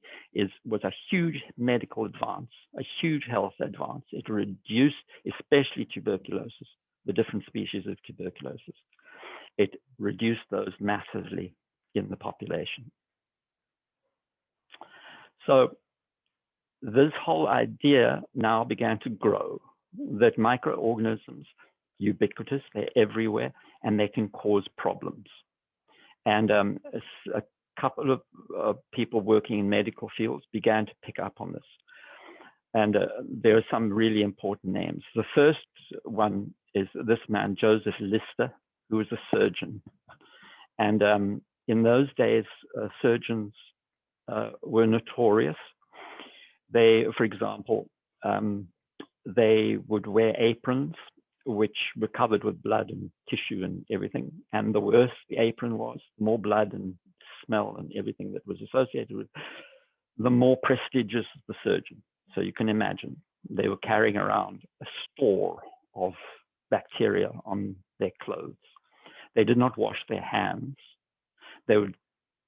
was a huge medical advance, a huge health advance. It reduced, especially tuberculosis, the different species of tuberculosis. It reduced those massively in the population. So this whole idea now began to grow, that microorganisms, ubiquitous, they're everywhere, and they can cause problems. And a couple of people working in medical fields began to pick up on this. And there are some really important names. The first one is this man, Joseph Lister, who was a surgeon. And in those days, surgeons were notorious. They, for example, they would wear aprons which were covered with blood and tissue and everything. And the worse the apron was, the more blood and smell and everything that was associated with, the more prestigious the surgeon. So you can imagine they were carrying around a store of bacteria on their clothes. They did not wash their hands. They would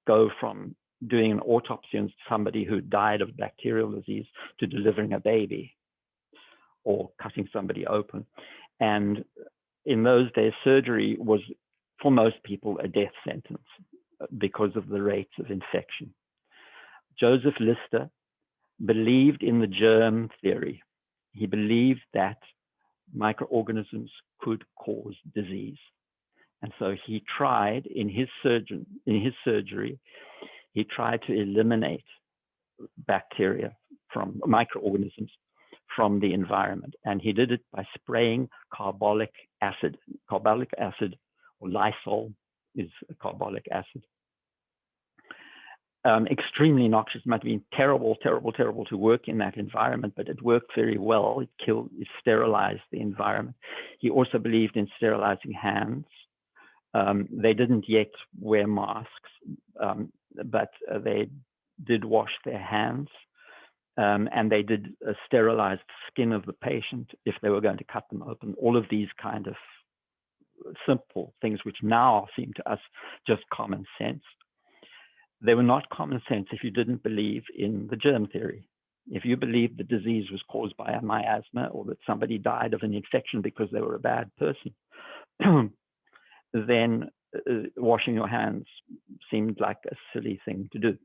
go from doing an autopsy on somebody who died of bacterial disease to delivering a baby or cutting somebody open. And in those days, surgery was, for most people, a death sentence because of the rates of infection. Joseph Lister believed in the germ theory. He believed that microorganisms could cause disease. And so he tried in his surgery, he tried to eliminate bacteria from microorganisms from the environment. And he did it by spraying carbolic acid. Carbolic acid, or Lysol, is a carbolic acid. Extremely noxious, might have been terrible, terrible, terrible to work in that environment, but it worked very well. It sterilized the environment. He also believed in sterilizing hands. They didn't yet wear masks, but they did wash their hands, and they did sterilize the skin of the patient if they were going to cut them open. All of these kind of simple things, which now seem to us just common sense. They were not common sense if you didn't believe in the germ theory. If you believed the disease was caused by a miasma or that somebody died of an infection because they were a bad person, then washing your hands seemed like a silly thing to do.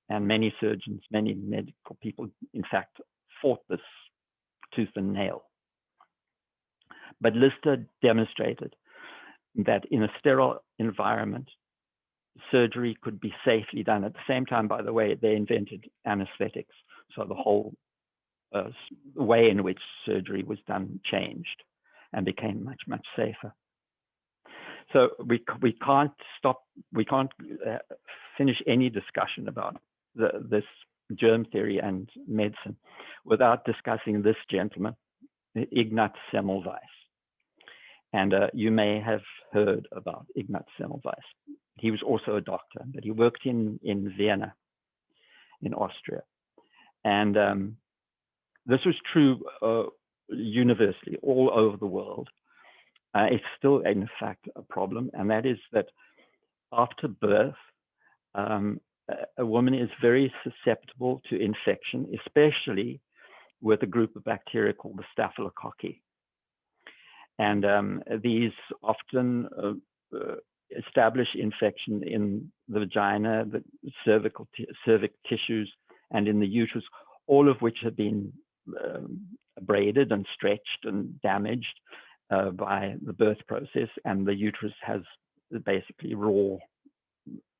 And many surgeons, many medical people, in fact, fought this tooth and nail. But Lister demonstrated that in a sterile environment, surgery could be safely done. At the same time, by the way, they invented anesthetics. So the whole way in which surgery was done changed and became much, much safer. So we can't finish any discussion about this germ theory and medicine without discussing this gentleman, Ignaz Semmelweis. And you may have heard about Ignaz Semmelweis. He was also a doctor, but he worked in Vienna, in Austria. And this was true universally, all over the world. It's still, in fact, a problem, and that is that after birth, a woman is very susceptible to infection, especially with a group of bacteria called the Staphylococci. And these often establish infection in the vagina, the cervic tissues, and in the uterus, all of which have been abraded and stretched and damaged by the birth process, and the uterus has basically raw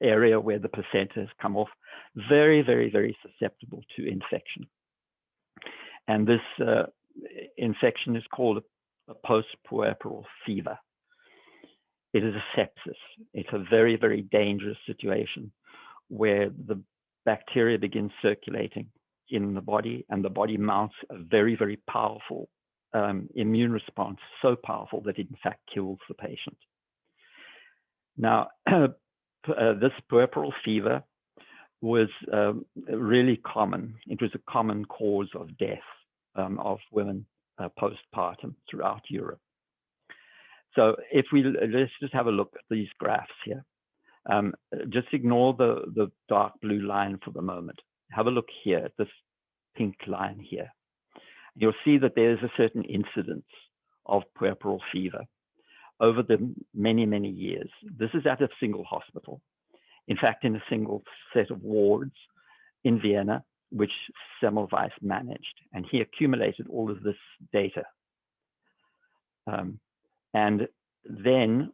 area where the placenta has come off, very, very, very susceptible to infection. And this infection is called a post-puerperal fever. It is a sepsis. It's a very, very dangerous situation where the bacteria begin circulating in the body, and the body mounts a very, very powerful immune response, so powerful that it in fact kills the patient. Now, this puerperal fever was really common. It was a common cause of death of women postpartum throughout Europe. So if let's just have a look at these graphs here. Just ignore the dark blue line for the moment. Have a look here at this pink line here. You'll see that there's a certain incidence of puerperal fever over the many, many years. This is at a single hospital. In fact, in a single set of wards in Vienna, which Semmelweis managed, and he accumulated all of this data. And then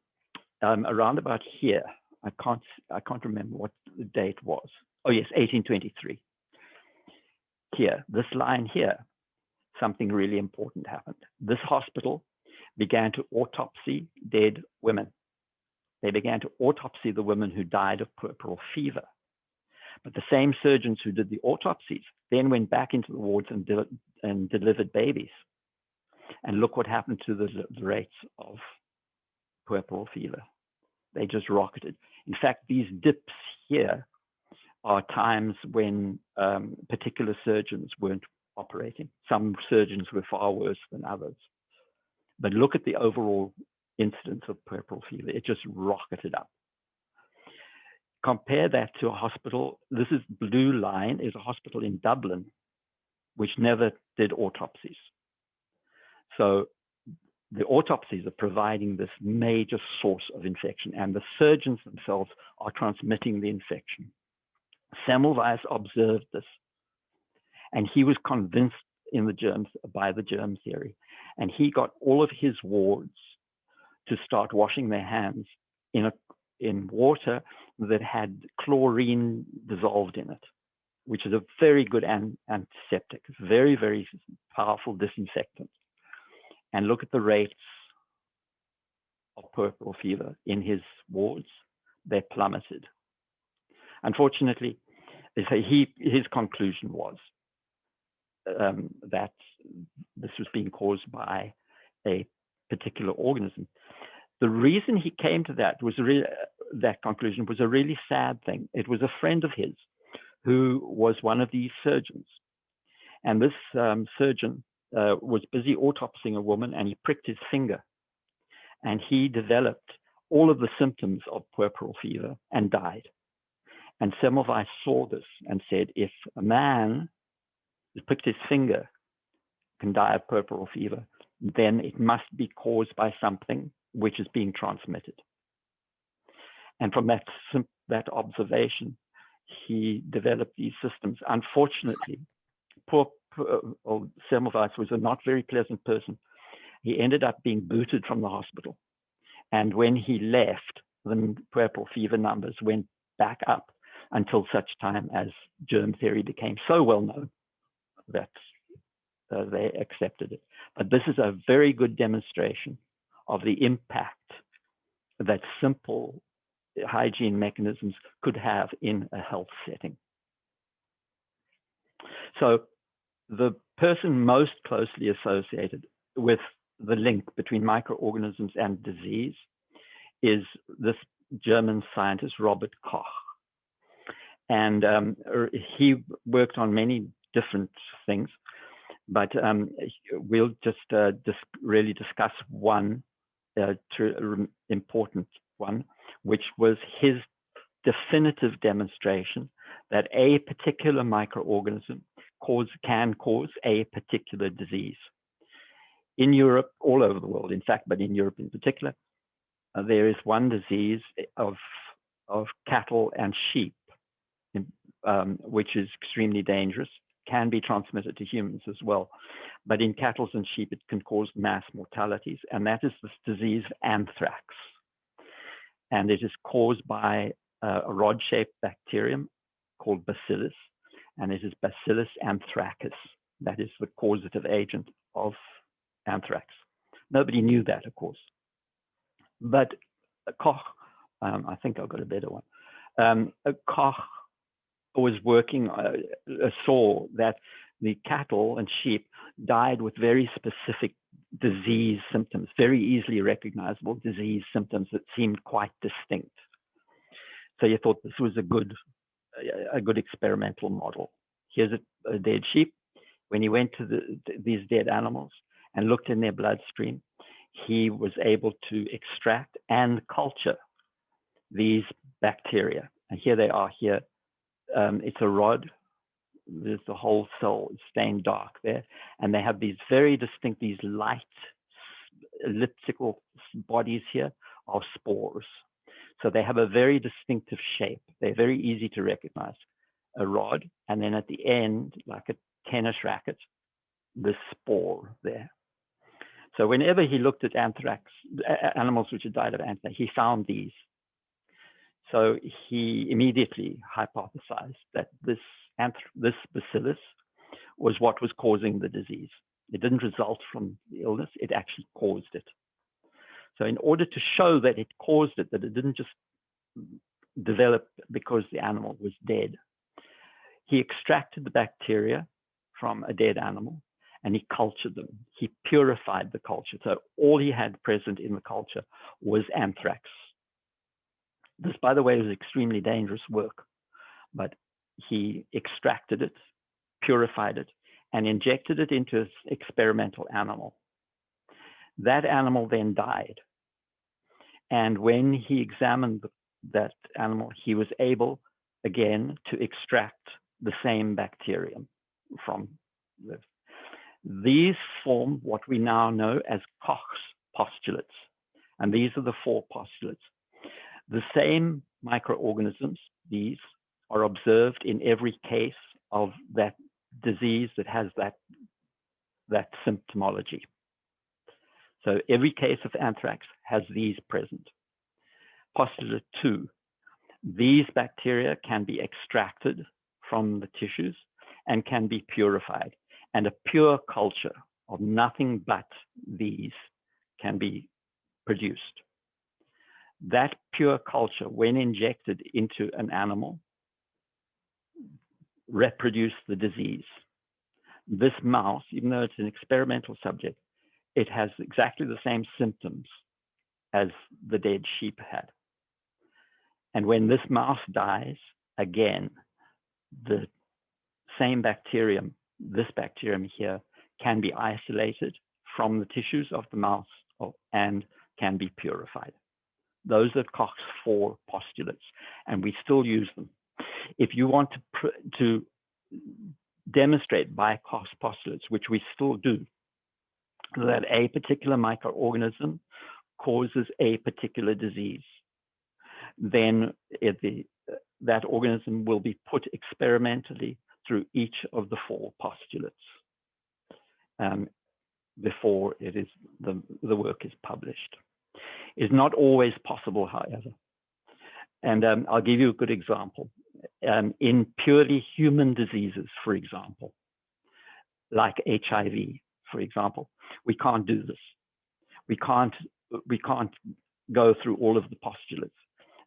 around about here, I can't remember what the date was. Oh yes, 1823. Here, this line here, something really important happened. This hospital began to autopsy dead women. They began to autopsy the women who died of puerperal fever. But the same surgeons who did the autopsies then went back into the wards and delivered babies. And look what happened to the rates of puerperal fever. They just rocketed. In fact, these dips here are times when particular surgeons weren't operating. Some surgeons were far worse than others. But look at the overall incidence of puerperal fever. It just rocketed up. Compare that to a hospital. This is blue line, is a hospital in Dublin, which never did autopsies. So the autopsies are providing this major source of infection, and the surgeons themselves are transmitting the infection. Semmelweis observed this, and he was convinced in the germs by the germ theory, and he got all of his wards to start washing their hands in water that had chlorine dissolved in it, which is a very good antiseptic, very, very powerful disinfectant. And look at the rates of puerperal fever in his wards. They plummeted. Unfortunately, his conclusion was that this was being caused by a particular organism. The reason he came to that conclusion was a really sad thing. It was a friend of his who was one of these surgeons. And this surgeon was busy autopsying a woman, and he pricked his finger. And he developed all of the symptoms of puerperal fever and died. And Semmelweis saw this and said, if a man who pricked his finger can die of puerperal fever, then it must be caused by something which is being transmitted. And from that observation, he developed these systems. Unfortunately, Semmelweis was a not very pleasant person. He ended up being booted from the hospital. And when he left, the puerperal fever numbers went back up until such time as germ theory became so well known that they accepted it. But this is a very good demonstration of the impact that simple hygiene mechanisms could have in a health setting. So the person most closely associated with the link between microorganisms and disease is this German scientist, Robert Koch. And he worked on many different things, but we'll just really discuss one important one, which was his definitive demonstration that a particular microorganism can cause a particular disease. In Europe, all over the world, in fact, but in Europe in particular, there is one disease of cattle and sheep, which is extremely dangerous, can be transmitted to humans as well. But in cattle and sheep, it can cause mass mortalities, and that is this disease of anthrax. And it is caused by a rod-shaped bacterium called bacillus, and it is Bacillus anthracus. That is the causative agent of anthrax. Nobody knew that, of course. But Koch, I think I've got a better one. Koch was working, saw that the cattle and sheep died with very specific disease symptoms, very easily recognizable disease symptoms that seemed quite distinct. So you thought this was a good experimental model. Here's a dead sheep. When he went to these dead animals and looked in their bloodstream, he was able to extract and culture these bacteria. And here they are here. It's a rod. There's the whole cell stained dark there. And they have these very distinct, these light elliptical bodies here of spores. So they have a very distinctive shape. They're very easy to recognize. A rod, and then at the end, like a tennis racket, the spore there. So whenever he looked at anthrax, animals which had died of anthrax, he found these. So he immediately hypothesized that this bacillus was what was causing the disease. It didn't result from the illness, it actually caused it. So in order to show that it caused it, that it didn't just develop because the animal was dead, he extracted the bacteria from a dead animal and he cultured them. He purified the culture. So all he had present in the culture was anthrax. This, by the way, was extremely dangerous work, but he extracted it, purified it, and injected it into an experimental animal. That animal then died. And when he examined that animal, he was able, again, to extract the same bacterium from this. These form what we now know as Cox postulates. And these are the 4 postulates. The same microorganisms, these, are observed in every case of that disease that has that symptomology. So every case of anthrax has these present. Postulate 2, these bacteria can be extracted from the tissues and can be purified. And a pure culture of nothing but these can be produced. That pure culture, when injected into an animal, reproduced the disease. This mouse, even though it's an experimental subject, it has exactly the same symptoms as the dead sheep had. And when this mouse dies, again, the same bacterium, this bacterium here, can be isolated from the tissues of the mouse and can be purified. Those are Koch's 4 postulates, and we still use them. If you want to demonstrate by Koch's postulates, which we still do, that a particular microorganism causes a particular disease, then that organism will be put experimentally through each of the 4 postulates before it is the work is published. It's not always possible, however. And I'll give you a good example. In purely human diseases, for example, like HIV, for example, we can't do this. We can't go through all of the postulates.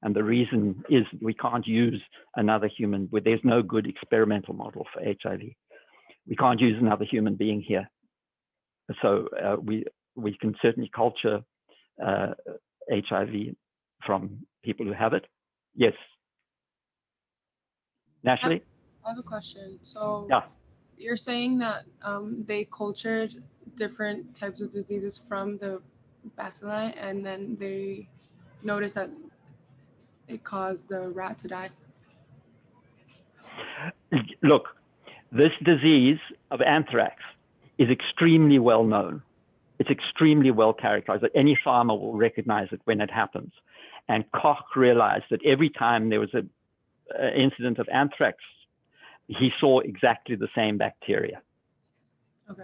And the reason is we can't use another human, where there's no good experimental model for HIV. We can't use another human being here. So we can certainly culture HIV from people who have it. Yes. Naturally? I have a question. So yeah. You're saying that they cultured different types of diseases from the bacilli, and then they noticed that it caused the rat to die? Look, this disease of anthrax is extremely well known. It's extremely well characterized. Any farmer will recognize it when it happens. And Koch realized that every time there was an incident of anthrax, he saw exactly the same bacteria. Okay.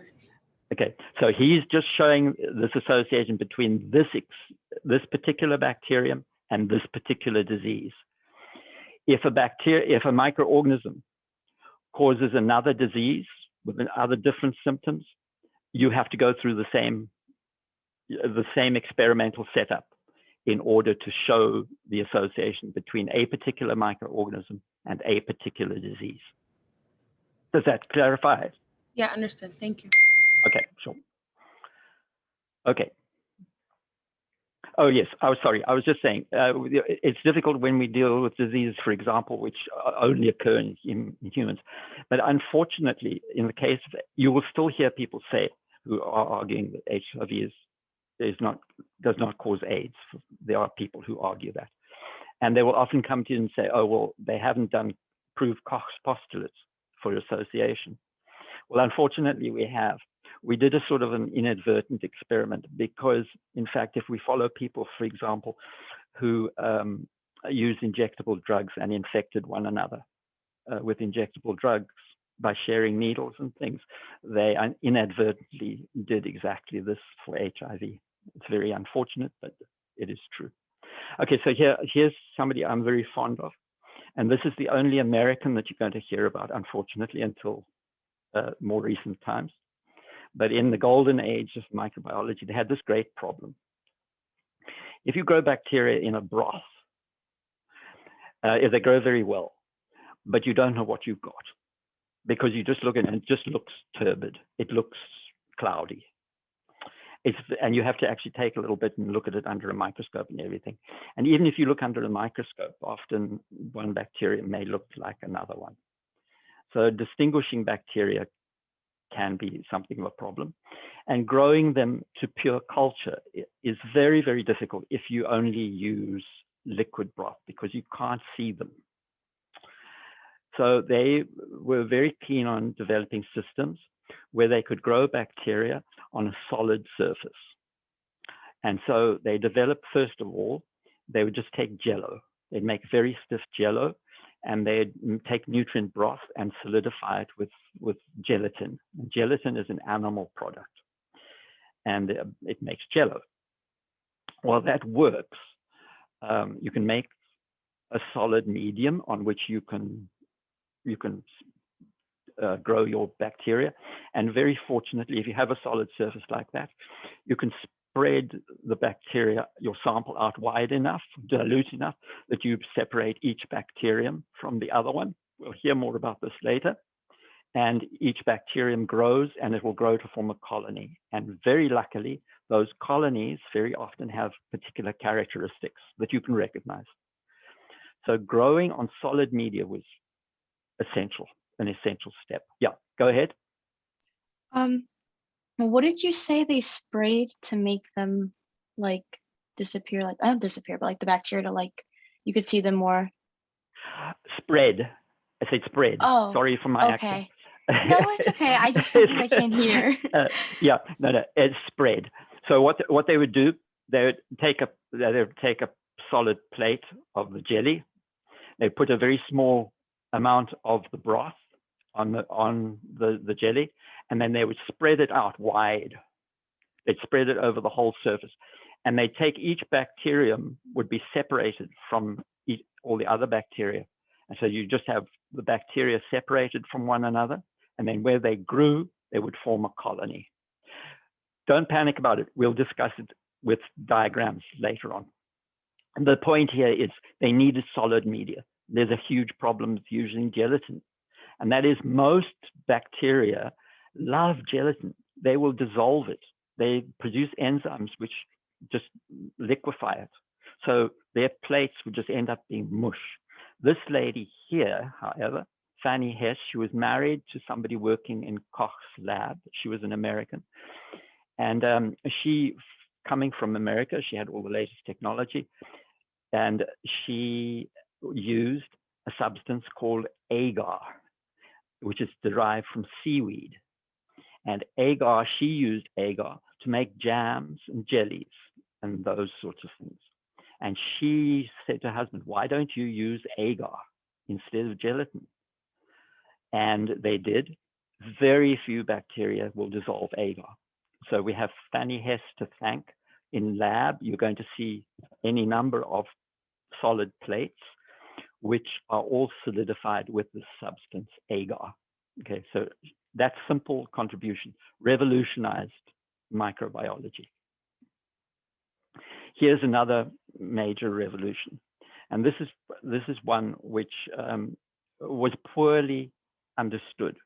Okay, so he's just showing this association between this particular bacterium and this particular disease. if a microorganism causes another disease with other different symptoms, you have to go through the same experimental setup in order to show the association between a particular microorganism and a particular disease. Does that clarify it? Yeah, understood. Thank you. Okay, sure. Okay. Oh, yes. I was sorry. I was just saying it's difficult when we deal with diseases, for example, which only occur in humans. But unfortunately, in the case of, you will still hear people say who are arguing that HIV does not cause AIDS. There are people who argue that. And they will often come to you and say, oh, well, they haven't proved Cox postulates for association. Well, unfortunately, we have. We did a sort of an inadvertent experiment because, in fact, if we follow people, for example, who used injectable drugs and infected one another with injectable drugs by sharing needles and things, they inadvertently did exactly this for HIV. It's very unfortunate, but it is true. Okay, so here's somebody I'm very fond of. And this is the only American that you're going to hear about, unfortunately, until more recent times. But in the golden age of microbiology, they had this great problem. If you grow bacteria in a broth, they grow very well, but you don't know what you've got because you just look at it and it just looks turbid. It looks cloudy. And you have to actually take a little bit and look at it under a microscope and everything. And even if you look under a microscope, often one bacteria may look like another one. So distinguishing bacteria can be something of a problem. And growing them to pure culture is very, very difficult if you only use liquid broth because you can't see them. So they were very keen on developing systems where they could grow bacteria on a solid surface. And so they developed, first of all, they would just take Jello. They'd make very stiff Jello, and they'd take nutrient broth and solidify it with gelatin. And gelatin is an animal product, and it makes Jello. Well, that works. You can make a solid medium on which you can grow your bacteria. And very fortunately, if you have a solid surface like that, you can spread the bacteria, your sample out wide enough, dilute enough that you separate each bacterium from the other one. We'll hear more about this later. And each bacterium grows and it will grow to form a colony. And very luckily, those colonies very often have particular characteristics that you can recognize. So growing on solid media was an essential step. Yeah, go ahead. What did you say they sprayed to make them like disappear? Like, not disappear, but like the bacteria to like, you could see them more. Spread. I said spread. Oh, sorry for my accent. No, it's okay. I just something I can't hear. Yeah, no, it's spread. So what they would do, they would take a solid plate of the jelly. They put a very small amount of the broth on the jelly, and then they would spread it out wide. They'd spread it over the whole surface, and they take each bacterium would be separated from all the other bacteria, and so you just have the bacteria separated from one another, and then where they grew, they would form a colony. Don't panic about it. We'll discuss it with diagrams later on. And the point here is they needed solid media. There's a huge problem with using gelatin. And that is most bacteria love gelatin. They will dissolve it. They produce enzymes which just liquefy it. So their plates would just end up being mush. This lady here, however, Fanny Hess, she was married to somebody working in Koch's lab. She was an American. And she, coming from America, she had all the latest technology. And she used a substance called agar, which is derived from seaweed. And agar, she used agar to make jams and jellies and those sorts of things. And she said to her husband, why don't you use agar instead of gelatin? And they did. Very few bacteria will dissolve agar. So we have Fanny Hess to thank. In lab, you're going to see any number of solid plates which are all solidified with the substance agar. Okay, so that simple contribution revolutionized microbiology. Here's another major revolution, and this is one which was poorly understood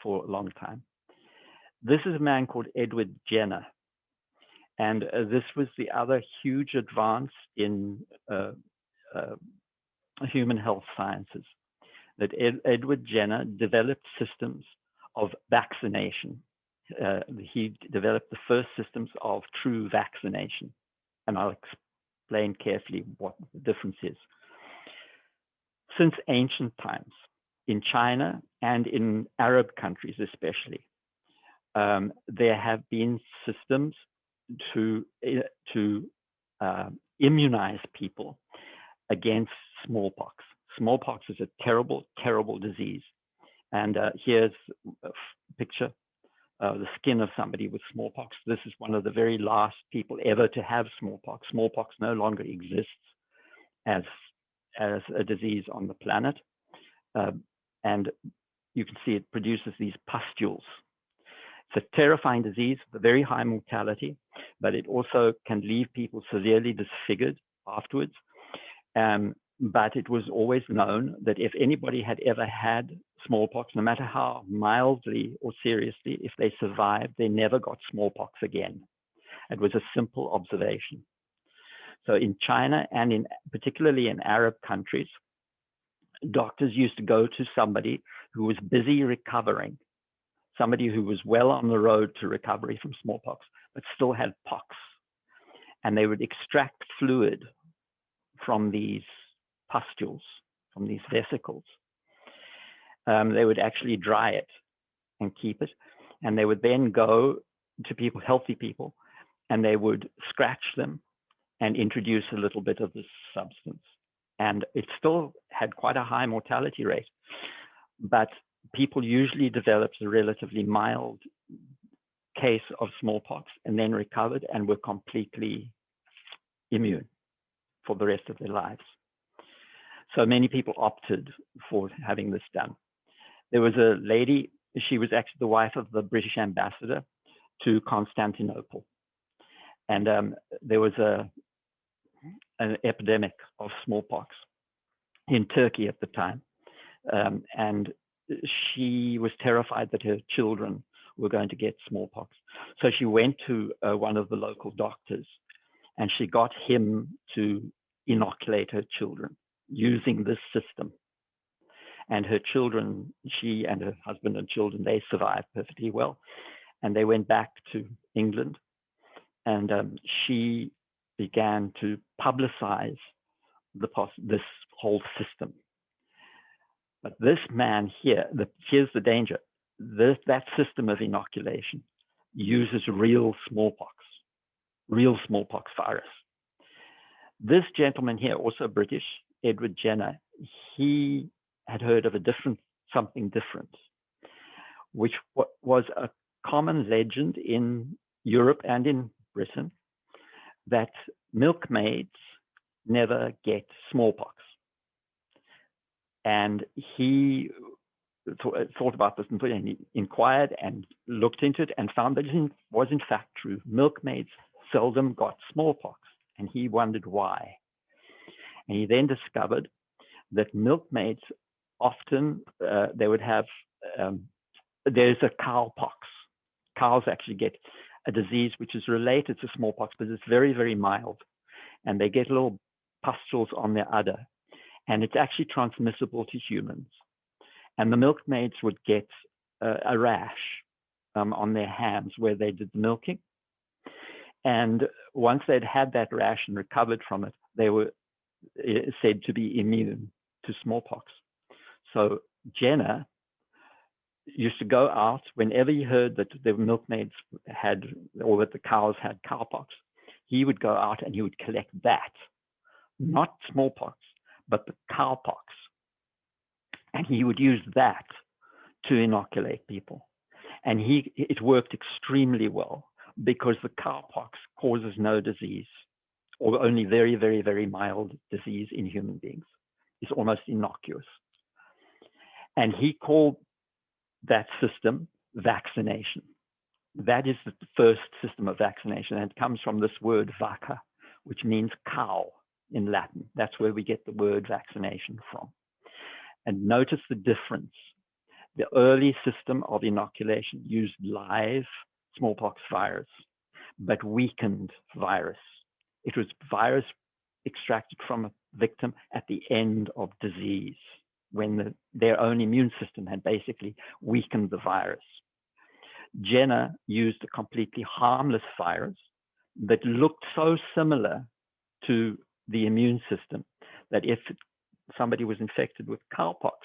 for a long time. This is a man called Edward Jenner, and this was the other huge advance in human health sciences, that Edward Jenner developed systems of vaccination. He developed the first systems of true vaccination, and I'll explain carefully what the difference is. Since ancient times, in China and in Arab countries especially, there have been systems to immunize people against smallpox. Smallpox is a terrible, terrible disease. And here's a picture of the skin of somebody with smallpox. This is one of the very last people ever to have smallpox. Smallpox no longer exists as a disease on the planet. And you can see it produces these pustules. It's a terrifying disease with a very high mortality, but it also can leave people severely disfigured afterwards. But it was always known that if anybody had ever had smallpox, no matter how mildly or seriously, if they survived, they never got smallpox again. It was a simple observation. So in China and particularly in Arab countries, doctors used to go to somebody who was busy recovering, somebody who was well on the road to recovery from smallpox, but still had pox. And they would extract fluid from these pustules, from these vesicles. They would actually dry it and keep it. And they would then go to people, healthy people, and they would scratch them and introduce a little bit of this substance. And it still had quite a high mortality rate, but people usually developed a relatively mild case of smallpox and then recovered and were completely immune for the rest of their lives. So many people opted for having this done. There was a lady, she was actually the wife of the British ambassador to Constantinople. And there was an epidemic of smallpox in Turkey at the time. And she was terrified that her children were going to get smallpox. So she went to one of the local doctors and she got him to inoculate her children using this system. And her children, she and her husband and children, they survived perfectly well. And they went back to England. And she began to publicize this whole system. But this man here, here's the danger. That system of inoculation uses real smallpox virus. This gentleman here, also British, Edward Jenner, he had heard of something different, which was a common legend in Europe and in Britain, that milkmaids never get smallpox. And he thought about this and he inquired and looked into it and found that it was in fact true. Milkmaids seldom got smallpox, and he wondered why. And he then discovered that milkmaids often, they would have, there's a cowpox. Cows actually get a disease which is related to smallpox, but it's very, very mild. And they get little pustules on their udder. And it's actually transmissible to humans. And the milkmaids would get a rash on their hands where they did the milking. And once they'd had that rash and recovered from it, they were said to be immune to smallpox. So Jenner used to go out whenever he heard that the milkmaids had, or that the cows had cowpox, he would go out and he would collect that, not smallpox, but the cowpox. And he would use that to inoculate people. And it worked extremely well because the cowpox causes no disease, or only very, very, very mild disease in human beings. is almost innocuous. And he called that system vaccination. That is the first system of vaccination, and it comes from this word vacca, which means cow in Latin. That's where we get the word vaccination from. And notice the difference. The early system of inoculation used live smallpox virus, but weakened virus. It was virus extracted from a victim at the end of disease, when their own immune system had basically weakened the virus. Jenner used a completely harmless virus that looked so similar to the immune system that if somebody was infected with cowpox,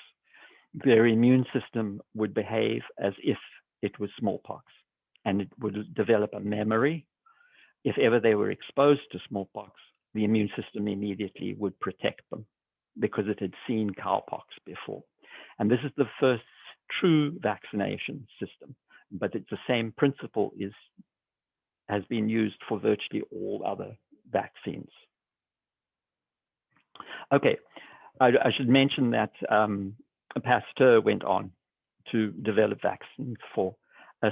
their immune system would behave as if it was smallpox, and it would develop a memory. If ever they were exposed to smallpox, the immune system immediately would protect them because it had seen cowpox before. And this is the first true vaccination system, but it's the same principle has been used for virtually all other vaccines. Okay, I should mention that Pasteur went on to develop vaccines for a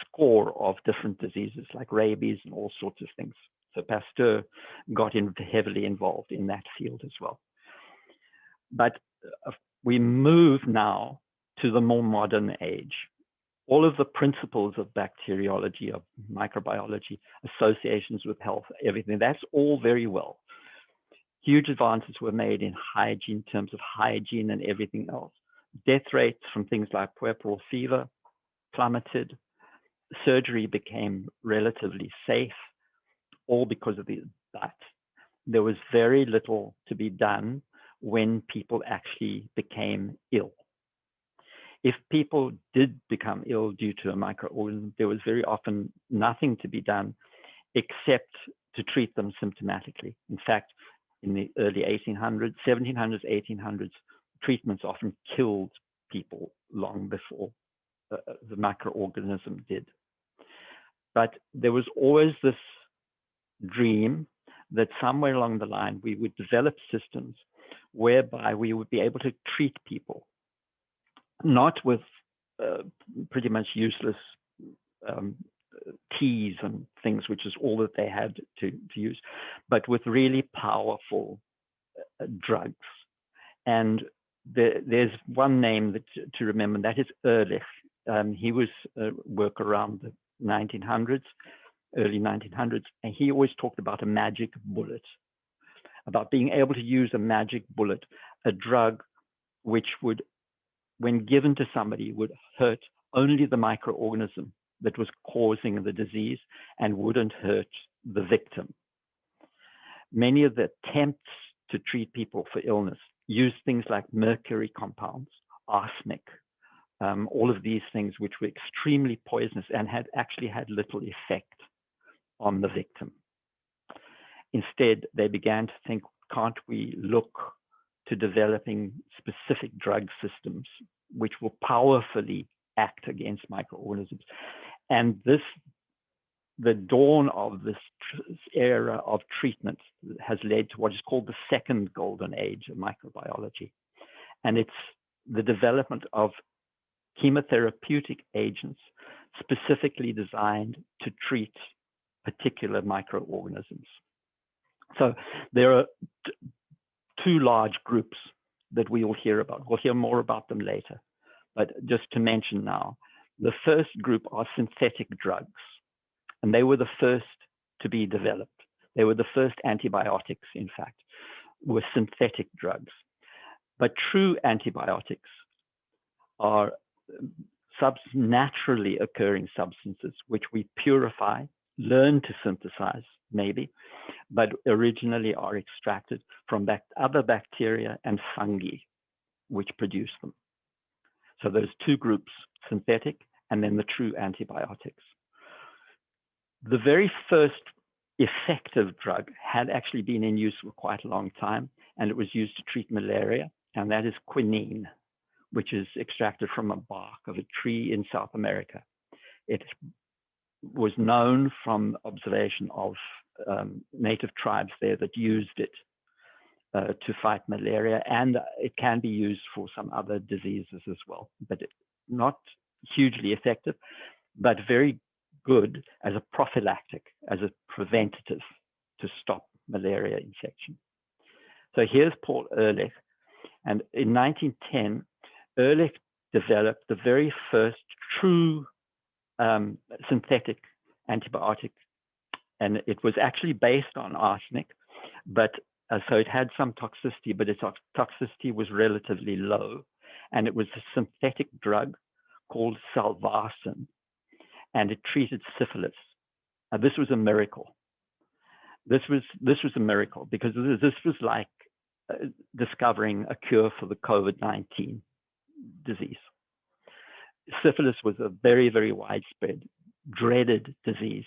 score of different diseases like rabies and all sorts of things. So Pasteur got heavily involved in that field as well. But we move now to the more modern age. All of the principles of bacteriology, of microbiology, associations with health, everything, that's all very well. Huge advances were made in hygiene, in terms of hygiene and everything else. Death rates from things like puerperal fever plummeted. Surgery became relatively safe, all because of that. There was very little to be done when people actually became ill. If people did become ill due to a microorganism, there was very often nothing to be done except to treat them symptomatically. In fact, in the early 1800s, 1700s, 1800s, treatments often killed people long before the microorganism did. But there was always this dream that somewhere along the line we would develop systems whereby we would be able to treat people, not with pretty much useless teas and things, which is all that they had to use, but with really powerful drugs. And there's one name that to remember, that is Ehrlich. He was work around the 1900s, early 1900s, and he always talked about a magic bullet, about being able to use a magic bullet, a drug which would, when given to somebody, would hurt only the microorganism that was causing the disease and wouldn't hurt the victim. Many of the attempts to treat people for illness used things like mercury compounds, arsenic, all of these things which were extremely poisonous and had actually had little effect on the victim. Instead, they began to think, can't we look to developing specific drug systems which will powerfully act against microorganisms? And the dawn of this era of treatment has led to what is called the second golden age of microbiology. And it's the development of chemotherapeutic agents specifically designed to treat particular microorganisms. So there are two large groups that we will hear about. We'll hear more about them later. But just to mention now, the first group are synthetic drugs. And they were the first to be developed. They were the first antibiotics, in fact, were synthetic drugs. But true antibiotics are naturally occurring substances which we purify, learn to synthesize, maybe, but originally are extracted from other bacteria and fungi which produce them. So those two groups, synthetic and then the true antibiotics. The very first effective drug had actually been in use for quite a long time, and it was used to treat malaria, and that is quinine, which is extracted from a bark of a tree in South America. It was known from observation of native tribes there that used it to fight malaria, and it can be used for some other diseases as well, but not hugely effective, but very good as a prophylactic, as a preventative to stop malaria infection. So here's Paul Ehrlich, and in 1910, Ehrlich developed the very first true synthetic antibiotic, and it was actually based on arsenic, but so it had some toxicity, but its toxicity was relatively low, and it was a synthetic drug called salvarsan, and it treated syphilis. This was a miracle. This was a miracle, because this was like discovering a cure for the COVID-19 disease. Syphilis was a very, very widespread, dreaded disease.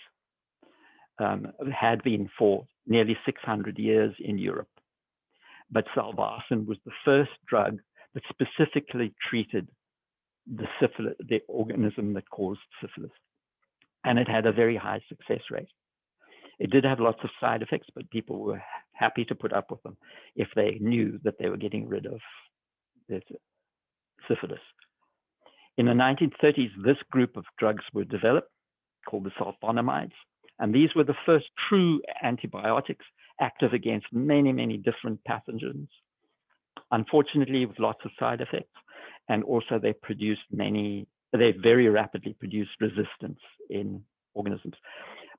Had been for nearly 600 years in Europe. But salvarsan was the first drug that specifically treated the organism that caused syphilis. And it had a very high success rate. It did have lots of side effects, but people were happy to put up with them if they knew that they were getting rid of the syphilis. In the 1930s, this group of drugs were developed called the sulfonamides. And these were the first true antibiotics active against many, many different pathogens. Unfortunately, with lots of side effects. And also they very rapidly produced resistance in organisms.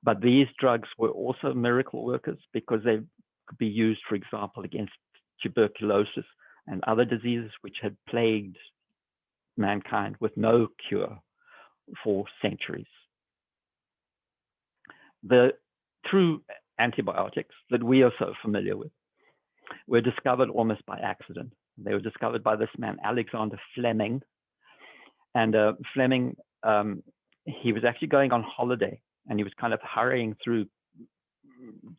But these drugs were also miracle workers because they could be used, for example, against tuberculosis and other diseases which had plagued mankind with no cure for centuries. The true antibiotics that we are so familiar with were discovered almost by accident. They were discovered by this man, Alexander Fleming. And Fleming, he was actually going on holiday, and he was kind of hurrying through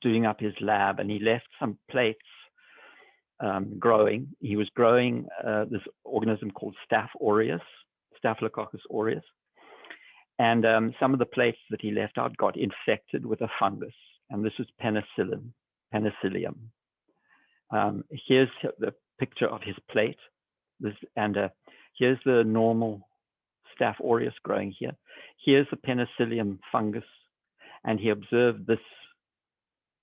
doing up his lab, and he left some plates growing. He was growing this organism called Staphylococcus aureus. And some of the plates that he left out got infected with a fungus, and this was penicillium. Here's the picture of his plate, here's the normal Staph aureus growing here. Here's the penicillium fungus, and he observed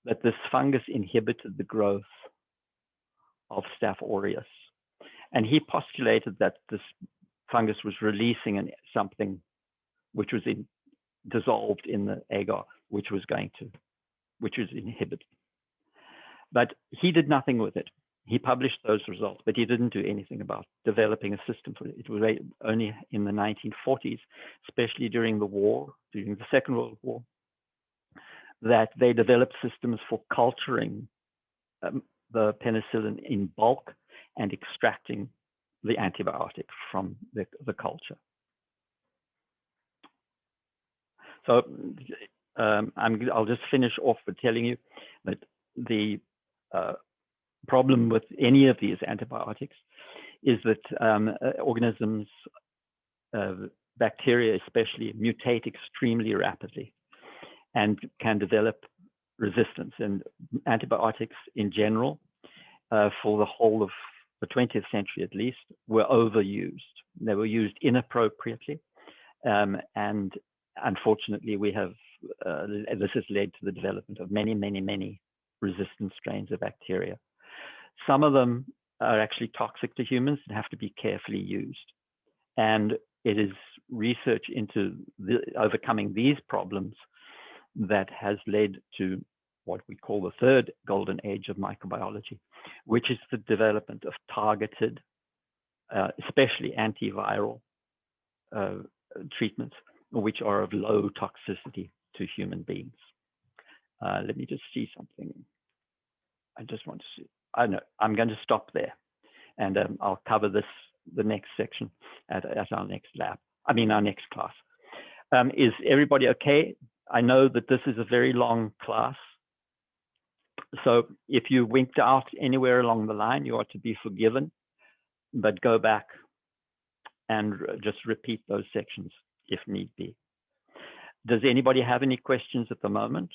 that this fungus inhibited the growth of Staph aureus, and he postulated that this fungus was releasing something which was dissolved in the agar, which was inhibited. But he did nothing with it. He published those results, but he didn't do anything about developing a system for it. It was only in the 1940s, especially during the Second World War, that they developed systems for culturing the penicillin in bulk and extracting the antibiotic from the culture. So I'll just finish off by telling you that the problem with any of these antibiotics is that organisms, bacteria especially, mutate extremely rapidly and can develop resistance. And antibiotics in general, for the whole of the 20th century at least, were overused. They were used inappropriately, and unfortunately, this has led to the development of many, many, many resistant strains of bacteria. Some of them are actually toxic to humans and have to be carefully used. And it is research into overcoming these problems that has led to what we call the third golden age of microbiology, which is the development of targeted, especially antiviral treatments, which are of low toxicity to human beings. Let me just see something. I just want to see. I know I'm going to stop there, and I'll cover the next section at our next our next class. Is everybody okay? I know that this is a very long class, so if you winked out anywhere along the line, you are to be forgiven, but go back and just repeat those sections if need be. Does anybody have any questions at the moment?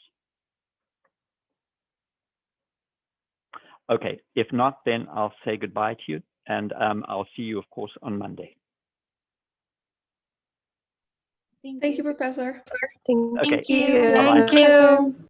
Okay, if not, then I'll say goodbye to you, and I'll see you, of course, on Monday. Thank you, Professor. Thank Okay. you. Bye-bye. Thank you.